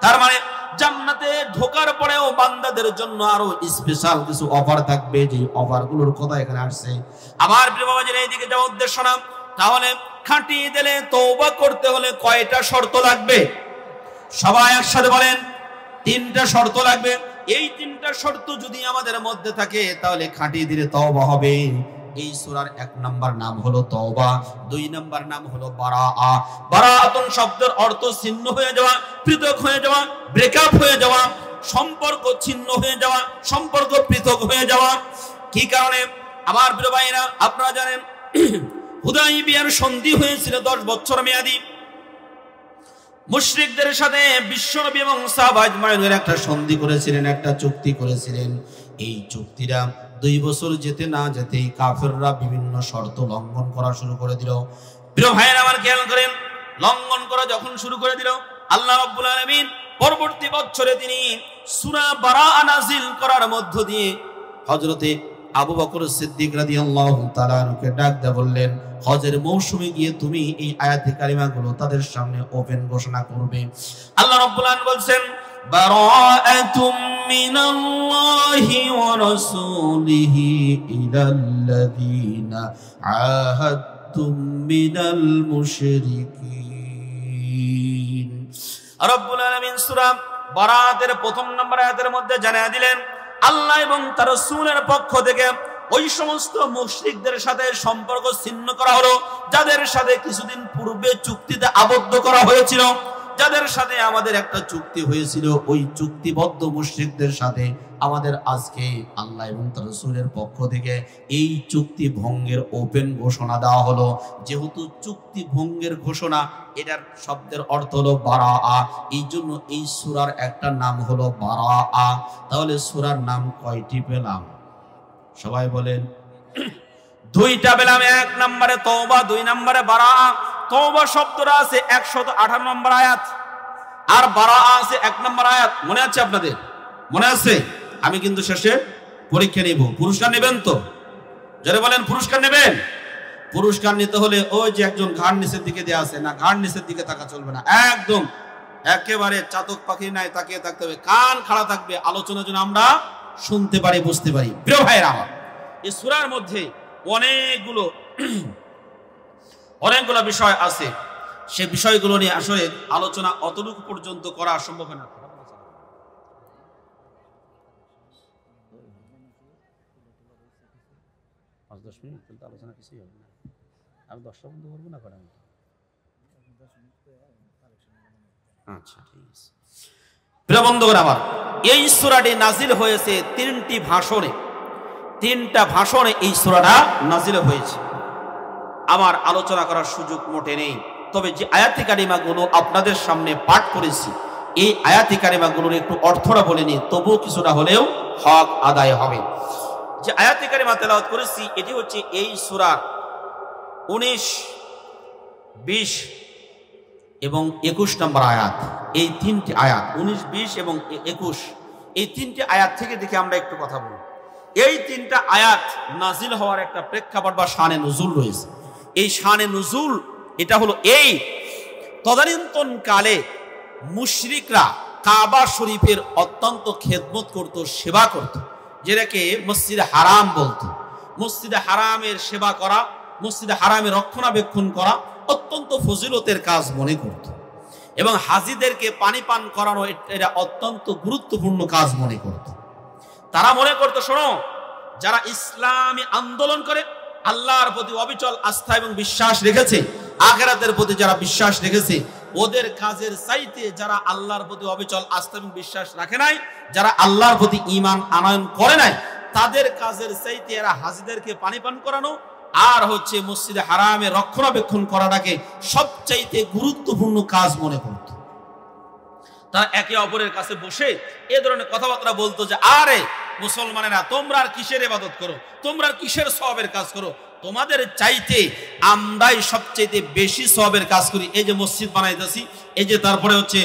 তার মানে জান্নাতে ঢোকার পরেও বান্দা বান্দাদের জন্য আরো স্পেশাল কিছু অফার থাকবে, যে অফারগুলোর কথা এখানে আসছে। আমার প্রিয় বাবাজিরা, এইদিকে যাওয়ার উদ্দেশ্য না। তাহলে খাঁটি দিলে তওবা করতে হলে কয়টা শর্ত লাগবে? সবাই একসাথে বলেন, 3টা শর্ত লাগবে। এই 3টা শর্ত যদি আমাদের মধ্যে থাকে তাহলে খাঁটি দিলে তওবা হবে। এই সূরার 1 নাম্বার নাম হলো তওবা, 2 নাম্বার নাম হলো বারাআ। বারাআতুন শব্দের অর্থ ছিন্ন হয়ে যাওয়া, পৃথক হয়ে যাওয়া, ব্রেকআপ হয়ে যাওয়া, সম্পর্ক ছিন্ন হয়ে যাওয়া, সম্পর্ক পৃথক হয়ে যাওয়া। কি কারণে? আমার প্রিয় ভাইরা, আপনারা জানেন হুদাইবিয়ার সন্ধি হয়েছিল 10 বছর মেয়াদী। মুশরিকদের সাথে বিশ্বনবী এবং সাহাবা আজমাইনের একটা সন্ধি করেছিলেন, একটা চুক্তি করেছিলেন। এই চুক্তিটা 2 বছর যেতে না যেতেই কাফেররা বিভিন্ন শর্ত লঙ্ঘন করা শুরু করে দিল। প্রিয় ভাইয়েরা আমার খেয়াল করেন, লঙ্ঘন করা যখন শুরু করে দিল, আল্লাহ রাব্বুল আলামিন পরবর্তী বছরে তিনি সূরা বারাআ নাযিল করার মধ্য দিয়ে হযরতে আবু বকর সিদ্দিক রাদিয়াল্লাহু তাআলা আনহুকে ডাক দিয়ে বললেন, হজের মৌসুমে গিয়ে তুমি এই আয়াতে কারিমাগুলো তাদের সামনে ওপেন ঘোষণা করবে। আল্লাহ রাব্বুল আলামিন বলছেন, বারাআতুম মিনাল্লাহি ওয়া রাসূলিহি ইলাল্লাযীনা আহাদতুম মিনাল মুশরিকিন। রাব্বুল আলামিন সূরা বারাআতের 1 নম্বর আয়াতের মধ্যে জানিয়ে দিলেন, আল্লাহ এবং তার রাসূলের পক্ষ থেকে ওই সমস্ত মুশরিকদের সাথে সম্পর্ক ছিন্ন করা হলো, যাদের সাথে কিছুদিন পূর্বে চুক্তিতে আবদ্ধ করা হয়েছিল, যাদের সাথে আমাদের একটা চুক্তি হয়েছিল, ওই চুক্তিবদ্ধ মুশরিকদের সাথে আমাদের আজকে আল্লাহ এবং তার রাসূলের পক্ষ থেকে এই চুক্তি ভঙ্গের ওপেন ঘোষণা দেওয়া হলো। যেহেতু চুক্তি ভঙ্গের ঘোষণা, এটার শব্দের অর্থ হলো বারাআ, এই জন্য এই সূরার একটা নাম হলো বারাআ। তাহলে সূরার নাম কয়টি পেলাম? সবাই বলেন। 2টা পেলাম। 1 নম্বরে তওবা, 2 নম্বরে বারাআ। তওবা শব্দটা আছে 118 নম্বর আয়াত, আর বারাআ আছে 1 নম্বর আয়াত। মনে আছে আপনাদের? মনে আছে? আমি কিন্তু শেষে পরীক্ষা নেব। পুরস্কার নেবেন তো? যারা বলেন পুরস্কার নেবেন। পুরস্কার নিতে হলে ওই যে একজন ঘাড় নিচের দিকে দেয়া আছে না, ঘাড় নিচের দিকে তাকা চলবে না, একদম একেবারে চাতক পাখি নাই তাকিয়ে থাকতে হবে, কান খাড়া থাকবে, আলোচনা যেন আমরা শুনতে পারি, বুঝতে পারি। প্রিয় ভাইরা আমার, এই সূরার মধ্যে অনেকগুলো বিষয় আছে। সে বিষয়গুলো নিয়ে আসলে আলোচনা অতটুকু পর্যন্ত করা সম্ভব না। আলোচনা কিছুই হবে না, আমি 10টা বন্ধ করবো না করা। আচ্ছা, ঠিক আছে। প্রিয় বন্ধুগণ আমার, এই সূরাটি নাজিল হয়েছে 3টি ভাষণে। 3টা ভাষণে এই সূরাটা নাজিল হয়েছে। আমার আলোচনা করার সুযোগ মোটে নেই, তবে যে আয়াতি কারিমাগুলো আপনাদের সামনে পাঠ করেছি, এই আয়াতি কারিমাগুলোর একটু অর্থটা বলে নিই, তবুও কিছুটা হলেও হক আদায় হবে। যে আয়াতি কারিমা তেলাওয়াত করেছি, এটি হচ্ছে এই সূরার 19, 20 এবং 21 নম্বর আয়াত। এই 3টি আয়াত 19, 20 এবং 21, এই 3টি আয়াত থেকে দেখে আমরা একটু কথা বলব। এই 3টা আয়াত নাজিল হওয়ার একটা প্রেক্ষাপট বা শানে নুজুল রয়েছে। এই শানে নুজুল এটা হলো এই তদানীন্তন কালে মুশরিকরা কাবা শরীফের অত্যন্ত খেদমত করত, সেবা করত, যেটাকে মসজিদে হারাম বলতো। মসজিদে হারামের সেবা করা, মসজিদে হারামের রক্ষণাবেক্ষণ করা অত্যন্ত ফজিলতের কাজ মনে করত, এবং হাজিদেরকে পানি পান করানো এটা অত্যন্ত গুরুত্বপূর্ণ কাজ মনে করত। তারা মনে করত, শোনো, যারা ইসলামী আন্দোলন করে, আল্লাহর প্রতি অবিচল আস্থা এবং বিশ্বাস রেখেছে, আখিরাতের প্রতি যারা বিশ্বাস রেখেছে, ওদের কাজের চাইতে যারা আল্লাহর প্রতি অবিচল আস্থা এবং বিশ্বাস রাখে নাই, যারা আল্লাহর প্রতি ঈমান আনয়ন করে নাই, তাদের কাজের চাইতে এরা হাজিদেরকে পানি পান করানো আর হচ্ছে মসজিদে হারামে রক্ষণাবেক্ষণ করাটাকে সবচাইতে গুরুত্বপূর্ণ কাজ মনে করত। তারা একে অপরের কাছে বসে এ ধরনের কথাবার্তা বলতো যে, আরে মুসলমানেরা, তোমরা আর কিসের ইবাদত করো, তোমরা আর কিসের সওয়াবের কাজ করো, তোমাদের চাইতে আমরাই সবচাইতে বেশি সওয়াবের কাজ করি। এই যে মসজিদ বানাইতেছি, এই যে তারপরে হচ্ছে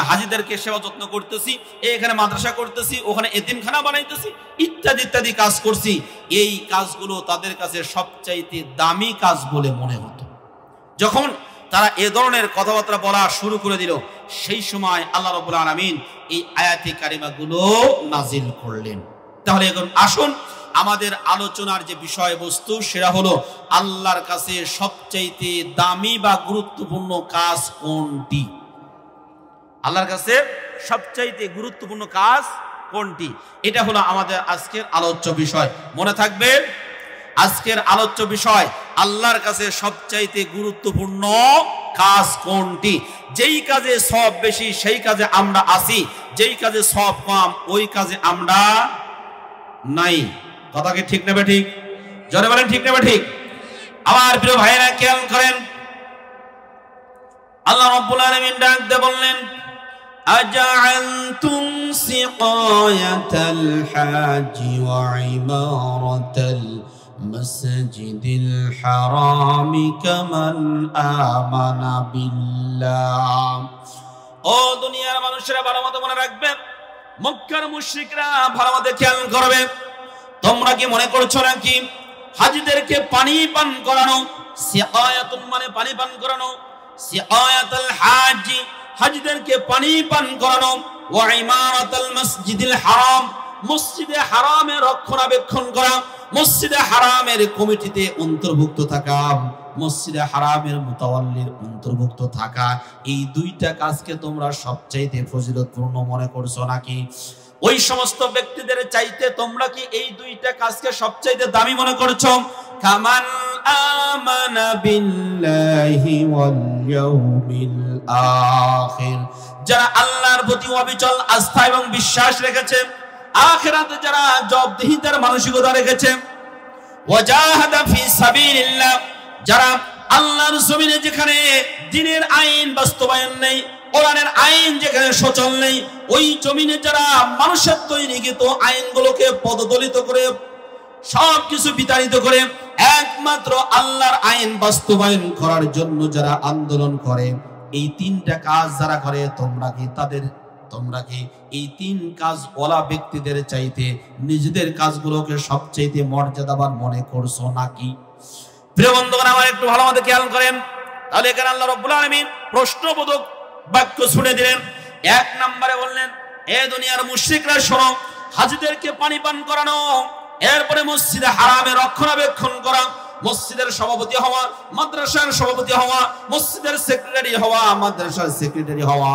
হাজিদেরকে সেবা যত্ন করতেছি, এখানে মাদ্রাসা করতেছি, ওখানে এতিমখানা বানাইতেছি, ইত্যাদি ইত্যাদি কাজ করছি, এই কাজগুলো তাদের কাছে সবচাইতে দামি কাজ বলে মনে হতো। যখন তারা এ ধরনের কথাবার্তা বলা শুরু করে দিল, সেই সময় আল্লাহ রাব্বুল আলামিন এই আয়াতে কারিমাগুলো নাজিল করলেন। তাহলে এখন আসুন আমাদের আলোচনার যে বিষয়বস্তু সেটা হলো আল্লাহর কাছে সবচাইতে দামি বা গুরুত্বপূর্ণ কাজ কোনটি। আল্লাহর কাছে সবচাইতে গুরুত্বপূর্ণ কাজ কোনটি, এটা হলো আমাদের আজকের আলোচ্য বিষয়। মনে থাকবে আজকের আলোচ্য বিষয় আল্লাহর কাছে সবচাইতে গুরুত্বপূর্ণ কাজ কোনটি। যেই কাজে সব বেশি সেই কাজে আমরা আসি, যেই কাজে সব কম ওই কাজে আমরা নাই। কথা কি ঠিক নেবে ঠিক? জোরে বলেন ঠিক নেবে ঠিক? আমার প্রিয় ভাইরা খেয়াল করেন, আল্লাহ রাব্বুল আলামিন ডাক দিয়ে বললেন, আজআলতুম সিকায়াতাল হাজি ওয়া ইমারাতাল মাসজিদিল হারামি কামান আমানা বিল্লাহ। ও দুনিয়ার মানুষেরা ভালো মতো মনে রাখবে, মক্কার মুশরিকরা ভালো মতো খেয়াল করবে। তোমরা কি মনে করছো নাকি হাজিদেরকে পানি পান করানো, সিকায়াতুন মানে পানি পান করানো, সিকায়াতুল হাজি হাজিদেরকে পানি পান করানো, ওয়া ইমারাতুল মসজিদিল হারাম মসজিদে হারামের রক্ষণাবেক্ষণ করা, মসজিদে হারামের কমিটিতে অন্তর্ভুক্ত থাকা, মসজিদে হারামের মুতাওয়াল্লির অন্তর্ভুক্ত থাকা, এই দুইটা কাজকে তোমরা সবচাইতে ফজিলতপূর্ণ মনে করছো নাকি? ওই সমস্ত ব্যক্তিদের চাইতে তোমরা কি এই দুইটা কাজকে সবচাইতে দামি মনে করছো? কামান আমানা বিল্লাহি ওয়াল ইয়াউমিল আখির, যারা আল্লাহর প্রতি অবিচল আস্থা এবং বিশ্বাস রেখেছে, আখিরাতে যারা জবাবদিহিতার মানসিকতা রেখেছে, ওয়াজাহাদা ফি সাবিলিল্লাহ, যারা আল্লাহর জমিনে যেখানে দ্বীনের আইন বাস্তবায়ন নেই, কোরআনের আইন যেখানে সচল নেই, ওই জমিনে যারা মানুষের তৈরিকৃত আইনগুলোকে পদদলিত করে সবকিছু বিতাড়িত করে একমাত্র আল্লাহর আইন বাস্তবায়ন করার জন্য যারা আন্দোলন করে, এই তিনটা কাজ যারা করে, তোমরা কি এই তিন কাজ ওলা ব্যক্তিদের চাইতে নিজেদের কাজগুলোকে সবচাইতে মর্যাদাবান মনে করছো নাকি? প্রিয় বন্ধুগণ, আমার একটু ভালো মতো খেয়াল করেন। তাহলে এখানে আল্লাহ রাব্বুল আলামিন প্রশ্নবোধক বাক্য শুনে দিলেন। এক নম্বরে বললেন, এ দুনিয়ার মুশরিকরা শোনো, হাজিদেরকে পানি পান করানো, এরপরে মসজিদে হারামের রক্ষণাবেক্ষণ করা, মসজিদের সভাপতি হওয়া, মাদ্রাসার সভাপতি হওয়া, মসজিদের সেক্রেটারি হওয়া, মাদ্রাসার সেক্রেটারি হওয়া,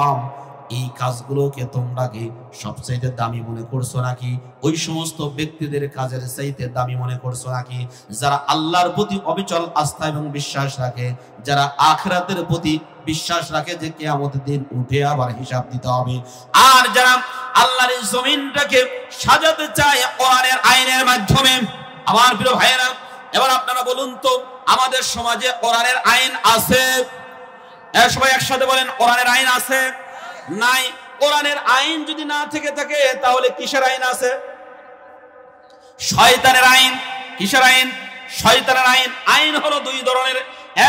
এই কাজগুলোকে তোমরা কি সবচাইতে দামি মনে করছো নাকি? ওই সমস্ত ব্যক্তিদের কাজের চাইতে দামি মনে করছো নাকি যারা আল্লাহর প্রতি অবিচল আস্থা এবং বিশ্বাস রাখে, যারা আখিরাতের প্রতি বিশ্বাস রাখে যে কিয়ামতের দিন উঠে আবার হিসাব দিতে হবে, আর যারা আল্লাহর জমিনটাকে সাজাতে চায় কোরআনের আইনের মাধ্যমে। আমার প্রিয় ভাইয়েরা, এবার আপনারা বলুন তো, আমাদের সমাজে কোরআনের আইন আছে? সবাই একসাথে বলেন, কোরআনের আইন আছে? নাই। কোরআনের আইন যদি না থেকে থাকে তাহলে কিসের আইন আছে? শয়তানের আইন। কিসের আইন? শয়তানের আইন। আইন হলো দুই ধরনের,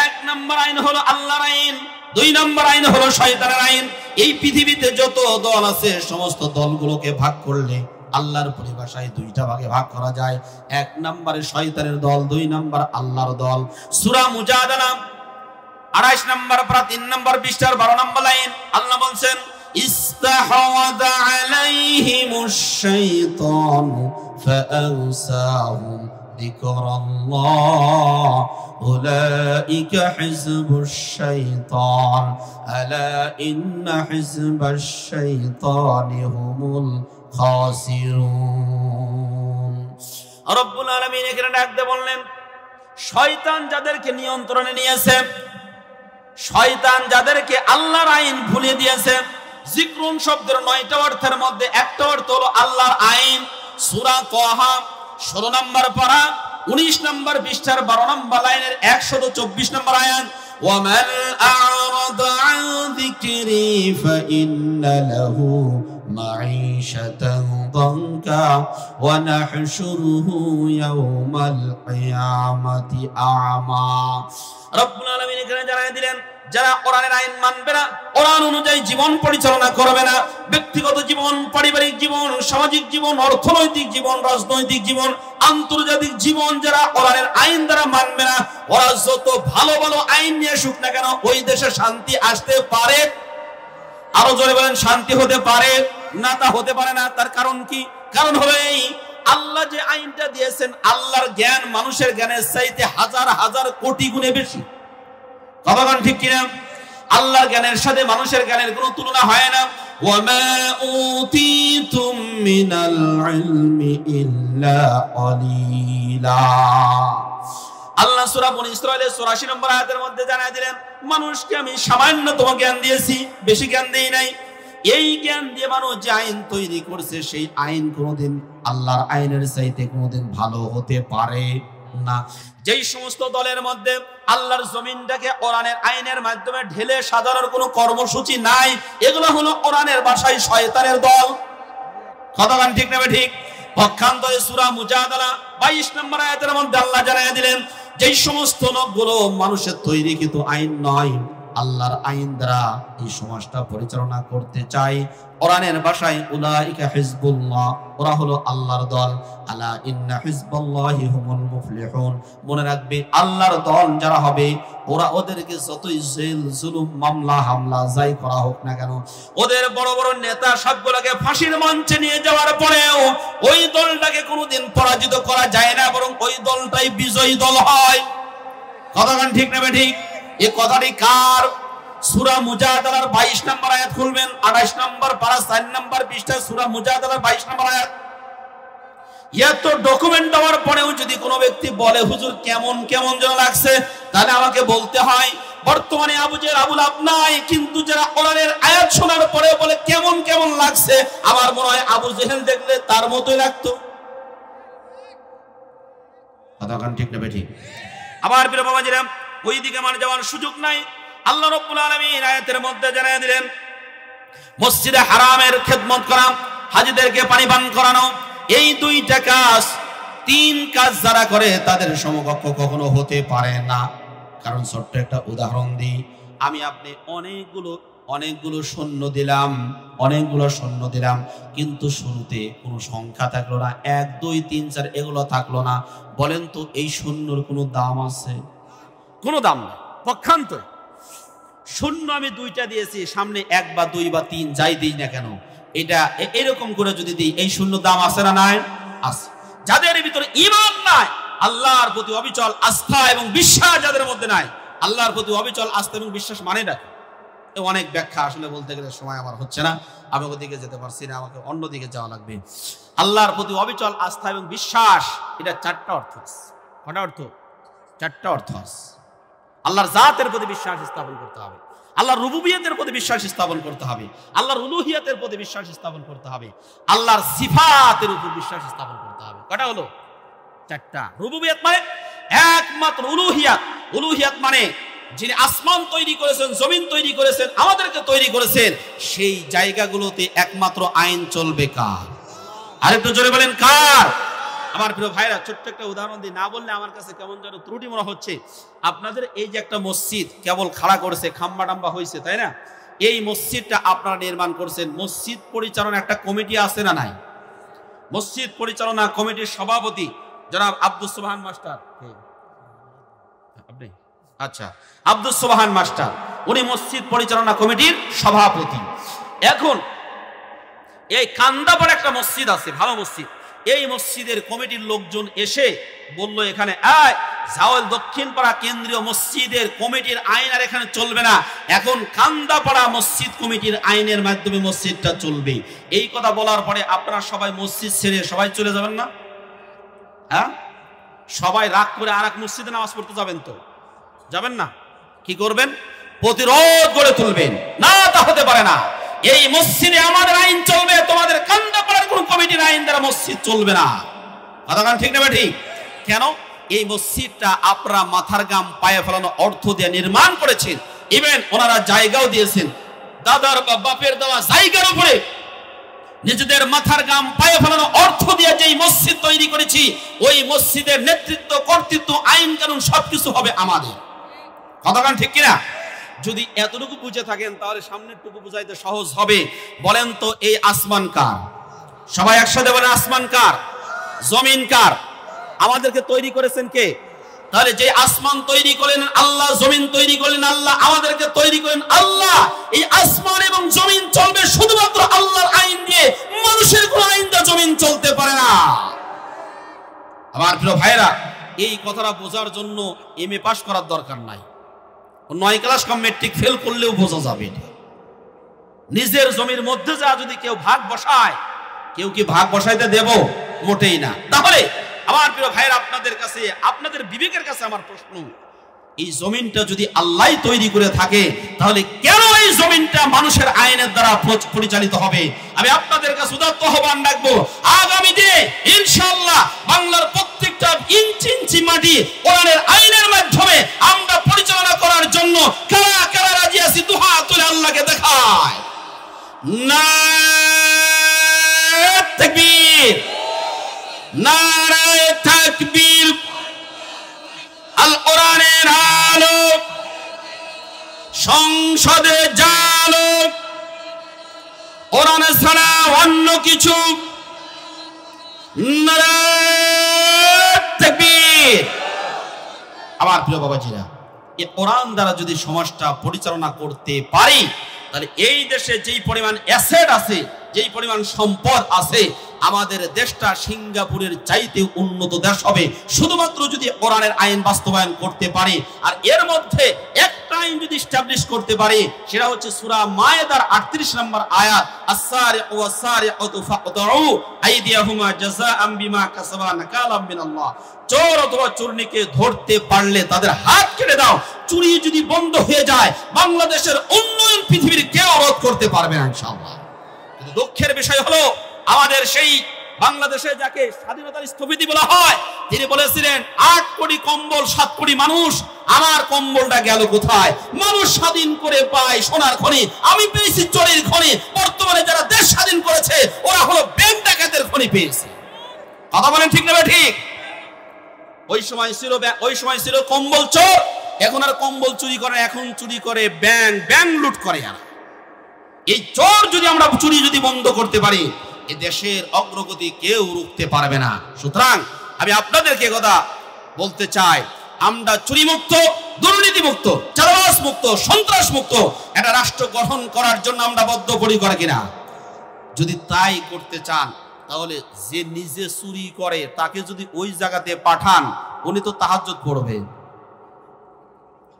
এক নম্বর আইন হলো আল্লাহর আইন, দুই নম্বর আইন হলো শয়তানের আইন। এই পৃথিবীতে যত দল আছে সমস্ত দলগুলোকে ভাগ করলে আল্লাহর পরিভাষায় দুইটা ভাগে ভাগ করা যায়। এক নম্বরে শয়তানের দল, দুই নম্বর আল্লাহর দল। সূরা মুজাদালা 28 নম্বর পারা 3 নম্বর পৃষ্ঠার 12 নম্বর লাইন আল্লাহ বলেন, ইস্তাহওয়াযা আলাইহিমুশ শাইতানু ফাআনসাহুম যিকরাল্লাহ উলাইকা হিজবুশ শাইতান আলা ইন্না হিজবাশ শাইতানি হুমুল খাসিরুন। রব্বুল আলামিন এখানে ডাক দিয়ে বললেন, শয়তান যাদেরকে নিয়ন্ত্রণে নিয়েছে, শয়তান যাদেরকে আল্লাহর আইন ভুলিয়ে দিয়েছে। যিকরুন শব্দের 9টা অর্থের মধ্যে একটা অর্থ হলো আল্লাহর আইন। সূরা তাহা 16 নম্বর পারা 19 নম্বর পৃষ্ঠার 12 নম্বর লাইনের 124 নম্বর আয়াত, ওয়ামান আ'রাদা আন যিকরি ফাইন্না লাহু মাঈশাতান দানকা ওয়া নাহশুরুহু ইয়াওমাল কিয়ামাতি আ'মা। রব্বুল আলামিন এখানে জানিয়ে দিলেন, যারা কোরআনের আইন মানবে না, কোরআন অনুযায়ী জীবন পরিচালনা করবে না, ব্যক্তিগত জীবন, পারিবারিক জীবন, সামাজিক জীবন, অর্থনৈতিক জীবন, রাজনৈতিক জীবন, আন্তর্জাতিক জীবন, যারা কোরআনের আইন দ্বারা মানবে না, ওরা যত ভালো ভালো আইন নিয়ে আসুক না কেন ওই দেশে শান্তি আসতে পারে আরো জোরে বলেন শান্তি হতে পারে না? তা হতে পারে না। তার কারণ কি? কারণ হলো এই, আল্লাহ যে আইনটা দিয়েছেন, আল্লাহর জ্ঞান মানুষের জ্ঞানের চাইতে হাজার হাজার কোটি গুণে বেশি। কথাগণ ঠিক কিনা? আল্লাহর জ্ঞানের সাথে মানুষের জ্ঞানের কোনো তুলনা হয় না। ওয়ামা উতিতুম মিনাল ইলমি ইল্লা কলিলা। আল্লাহ সূরা বনী ইসরাঈলের ৮৪ নম্বর আয়াতের মধ্যে জানায় দিলেন, মানুষকে আমি সামান্যতম জ্ঞান দিয়েছি, বেশি জ্ঞান দেই নাই। এই জ্ঞান দিয়ে মানুষ যে আইন তৈরি করছে, সেই আইন কোনোদিন আল্লাহর আইনের চাইতে কোনোদিন ভালো হতে পারে না। যেই সমস্ত দলের মধ্যে আল্লাহর জমিনটাকে কোরআনের আইনের মাধ্যমে ঢেলে সাজানোর কোনো কর্মসূচি নাই, এগুলো হলো কোরআনের ভাষায় শয়তানের দল। কথাগান ঠিক নেবে ঠিক? পক্ষান্তরে সূরা মুজাদালা ২২ নম্বর আয়াতের মধ্যে আল্লাহ জানায় দিলেন, যেই সমস্ত লোকগুলো মানুষের তৈরিকৃত আইন নয়, আল্লাহর আইন দ্বারা এই সমাজটা পরিচালনা করতে চাই, কোরআনের ভাষায় উলাইকা হিজবুল্লাহ, ওরা হলো আল্লাহর দল। আলা ইন্না হিজবাল্লাহি হুমুল মুফলিহুন, মনে রাখবে আল্লাহর দল যারা হবে, ওরা ওদেরকে যতই জেল জুলুম মামলা হামলা যাই করা হোক না কেন, ওদের বড় বড় নেতা সবগুলোকে ফাঁসির মঞ্চে নিয়ে যাওয়ার পরেও ওই দলটাকে কোনোদিন পরাজিত করা যায় না, বরং ওই দলটাই বিজয়ী দল হয়। কথাগান ঠিক নেবে ঠিক? এই কথাটি কার? সূরা মুজাদালার ২২ নম্বর আয়াত খুলবেন, ২৮ নম্বর পারা ৪ নম্বর পৃষ্ঠা, সূরা মুজাদালার ২২ নম্বর আয়াত। এত ডকুমেন্ট দেওয়ার পরেও যদি কোনো ব্যক্তি বলে হুজুর কেমন কেমন যেন লাগছে, তাহলে আমাকে বলতে হয় বর্তমানে আবু জেহেল আবু লাহাব নাই, কিন্তু যারা কোরআনের আয়াত শোনার পরে বলে কেমন কেমন লাগছে, আমার মনে হয় আবু জেহেল দেখলে তার মতোই লাগতো। কথাগান ঠিক নেবে ঠিক? আবার প্রিয় বাবাজিরা, ওই দিকে আমার যাওয়ার সুযোগ নাই। আল্লাহ রাব্বুল আলামিন আয়াতের মধ্যে জানিয়ে দিলেন, মসজিদে হারামের খেদমত করা, হাজীদেরকে পানি পান করানো, এই দুইটা কাজ, তিন কাজ যারা করে তাদের সমকক্ষ কখনো হতে পারে না। কারণ ছোট্ট একটা উদাহরণ দিই, আমি আপনি অনেকগুলো সৈন্য দিলাম, কিন্তু শুরুতে কোনো সংখ্যা থাকলো না, ১ ২ ৩ ৪ এগুলো থাকলো না। বলেন তো এই সৈন্যর কোনো দাম আছে? কোনো দাম নেই। পক্ষান্তরে শূন্য আমি ২টা দিয়েছি, সামনে ১ বা ২ বা ৩ যাই দিই না কেন, এটা এরকম করে যদি দিই, এই শূন্য দাম আছে না নাই? আছে। যাদের ভিতরে ঈমান নাই, আল্লাহর প্রতি অবিচল আস্থা এবং বিশ্বাস যাদের মধ্যে নাই, আল্লাহর প্রতি অবিচল আস্থা এবং বিশ্বাস মানে না। অনেক ব্যাখ্যা আসলে বলতে গেলে সময় আমার হচ্ছে না, আমি ওদিকে যেতে পারছি না, আমাকে অন্যদিকে যাওয়া লাগবে। আল্লাহর প্রতি অবিচল আস্থা এবং বিশ্বাস, এটা ৪টা অর্থ আছে। কটা অর্থ? ৪টা অর্থ আছে। আল্লাহর জাতের প্রতি বিশ্বাস স্থাপন করতে হবে, আল্লাহর রুবুবিয়তের প্রতি বিশ্বাস স্থাপন করতে হবে, আল্লাহর উলুহিয়তের প্রতি বিশ্বাস স্থাপন করতে হবে, আল্লাহর সিফাতের উপর বিশ্বাস স্থাপন করতে হবে। কটা হলো? ৪টা। রুবুবিয়ত মানে একমাত্র উলুহিয়াত, উলুহিয়াত মানে যিনি আসমান তৈরি করেছেন, জমিন তৈরি করেছেন, আমাদেরকে তৈরি করেছেন, সেই জায়গাগুলোতে একমাত্র আইন চলবে কার? আরেকটু জোরে বলেন কার? আমার প্রিয় ভাইরা, ছোট্ট একটা উদাহরণ দিই, না বললে আমার কাছে কেমন যেন ত্রুটি মনে হচ্ছে। আপনাদের এই যে একটা মসজিদ কেবল খাড়া করেছে, খাম্বা টাম্বা হয়েছে, তাই না? এই মসজিদটা আপনারা নির্মাণ করছেন, মসজিদ পরিচালনা একটা কমিটি আছে না নাই? মসজিদ পরিচালনা কমিটির সভাপতি জনাব আব্দুস সুবহান মাস্টার, আপনি? আচ্ছা, আব্দুস সুবহান মাস্টার, উনি মসজিদ পরিচালনা কমিটির সভাপতি। এখন এই কান্দাপাড়া একটা মসজিদ আছে, ভালো মসজিদ, এই মসজিদের কমিটির লোকজন এসে বলল, এখানে জাওয়াল দক্ষিণপাড়া কেন্দ্রীয় মসজিদের কমিটির আইন আর এখানে চলবে না, এখন কান্দাপাড়া মসজিদ কমিটির আইনের মাধ্যমে মসজিদটা চলবে। এই কথা বলার পরে আপনারা সবাই মসজিদ ছেড়ে সবাই চলে যাবেন না? হ্যাঁ, সবাই রাগ করে আর এক মসজিদে নামাজ পড়তে যাবেন তো? যাবেন না? কি করবেন? প্রতিরোধ গড়ে তুলবেন। না, তা হতে পারে না, এই মসজিদে আমাদের আইন চলবে, তোমাদের কান্দাপাড়ার কোন কমিটির আইন দ্বারা মসজিদ চলবে না। কথাটা ঠিক না? ঠিক। কেন? এই মসজিদটা আপনারা মাথার গাম পায়ে ফেলানো অর্থ দিয়ে নির্মাণ করেছেন, ইভেন ওনারা জায়গাও দিয়েছেন, দাদার বা বাপের দেওয়া জায়গার উপরে নিজেদের মাথার গাম পায়ে ফেলানো অর্থ দিয়ে যেই মসজিদ তৈরি করেছি, ওই মসজিদের নেতৃত্ব, কর্তৃত্ব, আইন কানুন সবকিছু হবে আমাদের। কথাটা ঠিক কিনা? যদি এতটুকু বুঝে থাকেন তাহলে সামনের টুকু বুঝাইতে সহজ হবে। বলেন তো এই আসমান কার? সবাই একসাথে বলেন, আসমান কার? জমিন কার? আমাদেরকে তৈরি করেছেন কে? তাহলে যে আসমান তৈরি করলেন আল্লাহ, জমিন তৈরি করলেন আল্লাহ, আমাদেরকে তৈরি করলেন আল্লাহ, এই আসমান এবং জমিন চলবে শুধুমাত্র আল্লাহর আইন দিয়ে, মানুষের কোন আইন দিয়ে জমিন চলতে পারে না। আমার প্রিয় ভাইরা, এই কথাটা বোঝার জন্য এমএ পাস করার দরকার নাই, 9 ক্লাস কম মেট্রিক ফেল করলেও বোঝা যাবে। নিজের জমির মধ্যে যা যদি কেউ ভাগ বসায়, কেউ কি ভাগ বসাইতে দেব? মোটেই না। তাহলে আমার প্রিয় ভাইরা, আপনাদের কাছে, আপনাদের বিবেকের কাছে আমার প্রশ্ন, এই জমিনটা যদি আল্লাহ তৈরি করে থাকে, তাহলে কেন এই জমিনটা মানুষের আইনের দ্বারা পরিচালিত হবে? আমি আপনাদের কাছে উদাত্ত আহ্বান রাখবো, আগামী দিনে ইনশাআল্লাহ বাংলার প্রত্যেকটা ইঞ্চি ইঞ্চি মাটি কোরআনের আইনের মাধ্যমে আমরা পরিচালনা করার জন্য কারা কারা রাজি আছি? দুহা তুলে আল্লাহকে দেখায়। নারায়ে তাকবীর, নারায়ে তাকবীর। আল কোরআনের আলো সংসদে জালো, কোরআন ছাড়া অন্য কিছু। নারায়ে তাকবীর। আমার প্রিয় বাবাজিরা, এই কোরআন দ্বারা যদি সমাজটা পরিচালনা করতে পারি, তাহলে এই দেশে যেই পরিমাণ অ্যাসেট আছে, যেই পরিমাণ সম্পদ আছে, আমাদের দেশটা সিঙ্গাপুরের চাইতে উন্নত দেশ হবে, শুধুমাত্র যদি কোরআনের আইন বাস্তবায়ন করতে পারি। আর এর মধ্যে একটা আইন যদি এস্টাবলিশ করতে পারি, সেটা হচ্ছে সূরা মায়েদার 38 নম্বর আয়াত, আস-সারিকু ওয়াস-সারিকাতু ফাকতাউ আইদিয়াহুমা জাযাআম বিমা কাসাবা নাকালাম মিনাল্লাহ। চোর অথবা চোরনিকে ধরতে পারলে তাদের হাত কেটে দাও। চুরি যদি বন্ধ হয়ে যায়, বাংলাদেশের উন্নয়ন পৃথিবীর কেউ রোধ করতে পারবে না ইনশাআল্লাহ। কিন্তু দুঃখের বিষয় হলো, আমাদের সেই বাংলাদেশে যাকে স্বাধীনতার স্থপতি বলা হয়, তিনি বলেছিলেন 8 কোটি কম্বল 7 কোটি মানুষ, আমার কম্বলটা গেল কোথায়? মানুষ স্বাধীন করে পায় সোনার খনি, আমি পেয়েছি চোরের খনি। বর্তমানে যারা দেশ স্বাধীন করেছে, ওরা হলো ব্যাংক ডাকাতের খনি পেয়েছে। কথা বলেন ঠিক না ঠিক? ওই সময় ছিল কম্বল চোর, এখন আর কম্বল চুরি করে, এখন চুরি করে ব্যাংক লুট করে। আর এই চোর যদি আমরা চুরি যদি বন্ধ করতে পারি, এই দেশের অগ্রগতি কেউ রুখতে পারবে না। সুতরাং আমি আপনাদেরকে কথা বলতে চাই, আমরা চুরি মুক্ত, দুর্নীতি মুক্ত, চাঁদাবাজ মুক্ত, সন্ত্রাস মুক্ত একটা রাষ্ট্র গঠন করার জন্য আমরা বদ্ধপরিকর কিনা? যদি তাই করতে চান, তাহলে যে নিজে চুরি করে তাকে যদি ওই জায়গাতে পাঠান, উনি তো তাহাজ্জুদ পড়বে,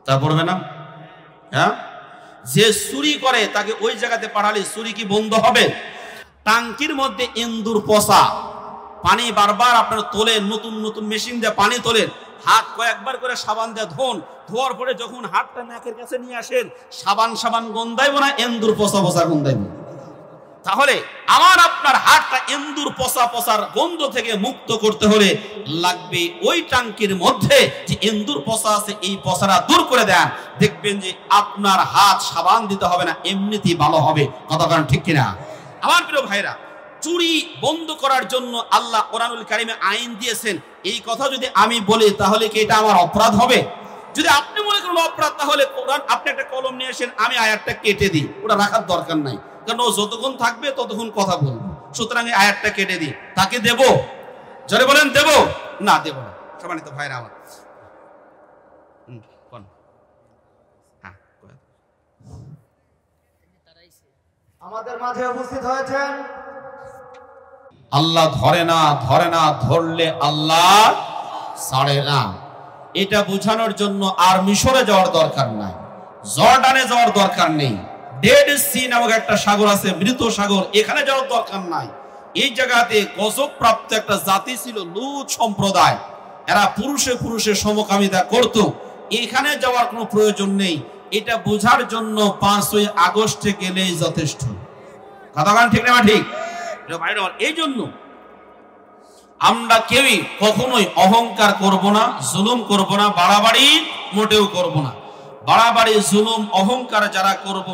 তা পড়বে না? হ্যাঁ, যে চুরি করে তাকে ওই জায়গাতে পাঠালে চুরি কি বন্ধ হবে? টাঙ্কির মধ্যে ইন্দুর পচা পানি বারবার আপনারা তোলেন, নতুন নতুন মেশিন দিয়ে পানি তোলেন, হাত কয়েকবার করে সাবান দিয়ে ধোন, ধোয়ার পরে যখন হাতটা নাকের কাছে নিয়ে আসেন, সাবান গন্ধাইব না ইন্দুর পচা গন্ধাইব? তাহলে আমার আপনার হাতটা ইন্দুর পচার গন্ধ থেকে মুক্ত করতে হলে লাগবে ওই টাঙ্কির মধ্যে যে ইন্দুর পচা আছে, এই পচাটা দূর করে দেন, দেখবেন যে আপনার হাত সাবান দিতে হবে না, এমনিতেই ভালো হবে। কথা বলেন ঠিক কিনা? আমার প্রিয় ভাইরা, চুরি বন্ধ করার জন্য আল্লাহ কোরআনুল কারিমে আইন দিয়েছেন। এই কথা যদি আমি বলি, তাহলে কি এটা আমার অপরাধ হবে? যদি আপনি মনে করেন অপরাধ, তাহলে কোরআন, আপনি একটা কলম নিয়ে আসেন, আমি আয়াতটা কেটে দিই, ওটা রাখার দরকার নাই, কারণ ও যতক্ষণ থাকবে ততক্ষণ কথা বলবো। সুতরাং এই আয়াতটা কেটে দিই, তাকে দেব? জোরে বলেন দেব? না, দেব না। সম্মানিত ভাইরা আমার, আমাদের মাঝে উপস্থিত হয়েছেন আল্লাহ ধরে না, ধরলে আল্লাহ ছাড়ে না। এটা বোঝানোর জন্য আর মিশরে যাওয়ার দরকার নাই, জর্ডানে যাওয়ার দরকার নেই, ডেড সি নামক একটা সাগর আছে, মৃত সাগর, এখানে যাওয়ার দরকার নাই। এই জায়গাতে গজব প্রাপ্ত একটা জাতি ছিল লূত সম্প্রদায়, এরা পুরুষে সমকামিতা করত। এখানে যাওয়ার কোনো প্রয়োজন নেই। এটা বোঝার জন্য 5ই আগস্টে গেলেই যথেষ্ট। কথা বলেন ঠিক না ঠিক? এই জন্য আমরা কেউই কখনোই অহংকার করব না, জুলুম করব না, বাড়াবাড়ি মোটেও করব না। বাড়াবাড়ি, জুলুম, অহংকার যারা করব,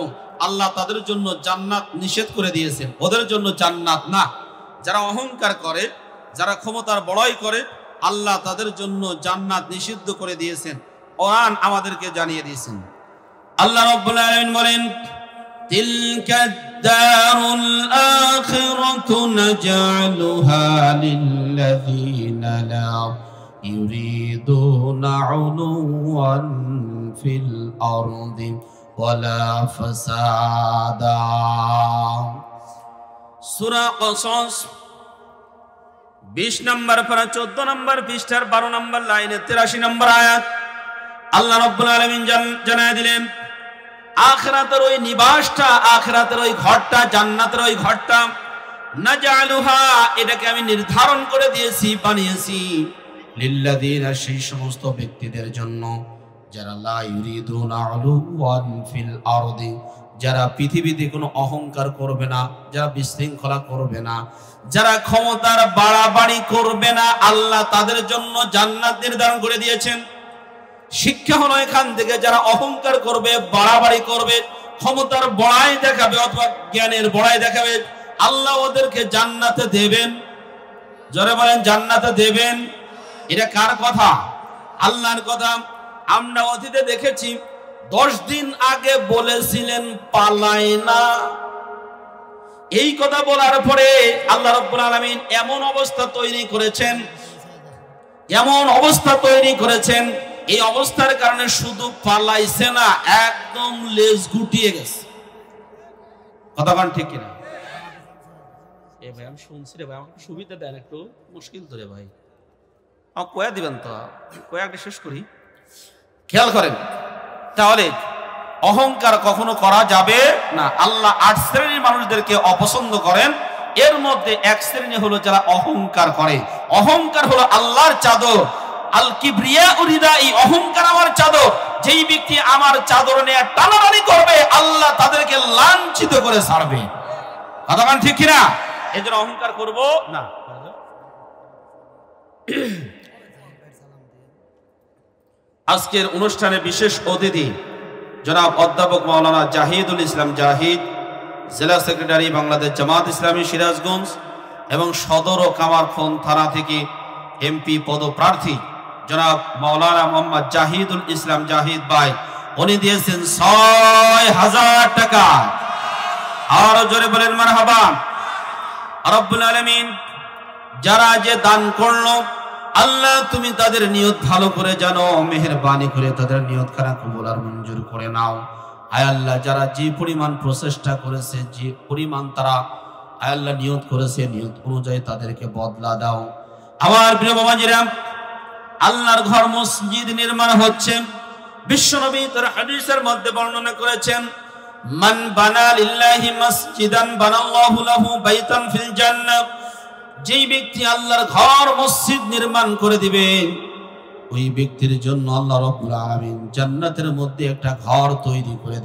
আল্লাহ তাদের জন্য জান্নাত নিষেধ করে দিয়েছেন, ওদের জন্য জান্নাত না। যারা অহংকার করে, যারা ক্ষমতার বড়াই করে, আল্লাহ তাদের জন্য জান্নাত নিষিদ্ধ করে দিয়েছেন। কোরআন আমাদেরকে জানিয়ে দিয়েছেন। আল্লাহ রাব্বুল আলামিন বলেন, তিলকা দারুল আখিরাতু নাজআলুহা লিল্লাযীনা লা ইউরিদুনা উলুওয়ান ফিল আরদি ওয়ালা ফাসাদা। সূরা কসস 20 নম্বর পারা 14 নম্বর পৃষ্ঠার 12 নম্বর লাইনে 83 নম্বর আয়াত আল্লাহ রাব্বুল আলামিন জানায় দিলেন আখিরাতের ওই নিবাসটা, আখিরাতের ওই ঘরটা, জান্নাতের ওই ঘরটা নাজালুহা, এটাকে আমি নির্ধারণ করে দিয়েছি, বানিয়েছি লিল্লাযিনা, সেই সমস্ত ব্যক্তিদের জন্য যারা লা ইউরিদুনা উলুওয়ান ফিল আরদি, যারা পৃথিবীতে কোনো অহংকার করবে না, যারা বিশৃঙ্খলা করবে না, যারা ক্ষমতার বাড়াবাড়ি করবে না, আল্লাহ তাদের জন্য জান্নাত নির্ধারণ করে দিয়েছেন। শিক্ষা হলো এখান থেকে যারা অহংকার করবে, বাড়াবাড়ি করবে, ক্ষমতার বড়াই দেখাবে অথবা জ্ঞানের বড়াই দেখাবে, আল্লাহ ওদেরকে জান্নাতে দেবেন। জোরে বলেন জান্নাতে দেবেন। এটা কার কথা? আল্লাহর কথা। আমরা অতীতে দেখেছি 10 দিন আগে বলেছিলেন পালাই না, এই কথা বলার পরে আল্লাহ রাব্বুল আলামিন এমন অবস্থা তৈরি করেছেন, এই অবস্থার কারণে শুধু পালাইছে না, একদম লেজ গুটিয়ে গেছে। কথা বলেন ঠিক কিনা? এ ভাই আমি শুনছি রে ভাই, আমাকে সুবিধা দেন, একটু মুশকিল তো রে ভাই, আমাকে কয়া দিবেন তো, কয়েকটা শেষ করি। খেয়াল করেন তাহলে অহংকার কখনো করা যাবে না। আল্লাহ 8 শ্রেণীর মানুষদেরকে অপছন্দ করেন, এর মধ্যে এক শ্রেণী হলো যারা অহংকার করে। অহংকার হলো আল্লাহর চাদর, আল কিবরিয়া উরিদা, এই অহংকার আমার চাদর। যেই ব্যক্তি আমার চাদর নিয়ে টানাটানি করবে, আল্লাহ তাদেরকে লাঞ্ছিত করে ছাড়বে। কথা বলেন ঠিক কিনা? এই জন্য অহংকার করব না। আজকের অনুষ্ঠানে বিশেষ অতিথি জনাব অধ্যাপক মাওলানা জাহিদুল ইসলাম জাহিদ, জেলা সেক্রেটারি বাংলাদেশ জামাত ইসলামী সিরাজগঞ্জ এবং সদর ও কামারখোন থানা থেকে এমপি পদপ্রার্থী জনাব মাওলানা মোহাম্মদ জাহিদুল ইসলাম জাহিদ ভাই, উনি দিয়েছেন ৬,০০০ টাকা। আর জোরে বলেন মারহাবা। রব্বুল আলামিন যারা যে দান করলো, আল্লাহ তুমি তাদের নিয়ত ভালো করে জানো, মেহেরবানি করে তাদের নিয়ত খানা কবুল আর মঞ্জুর করে নাও। আয় আল্লাহ যারা যে পরিমাণ প্রচেষ্টা করেছে, যে পরিমাণ তারা আয় আল্লাহ নিয়ত করেছে, নিয়ত অনুযায়ী তাদেরকে বদলা দাও। আমার প্রিয় বাবাজিরা, আল্লাহর ঘর মসজিদ নির্মাণ হচ্ছে। বিশ্বনবী তার হাদিসের মধ্যে বর্ণনা করেছেন, মান বানা লিল্লাহি মসজিদান বানাল্লাহু লাহু বাইতান ফিল জান্নাহ, যেই ব্যক্তি আল্লাহর ঘর মসজিদ নির্মাণ করে দিবে, ওই ব্যক্তির জন্য আল্লাহ রাব্বুল আলামিন জান্নাতের মধ্যে একটা ঘর তৈরি করে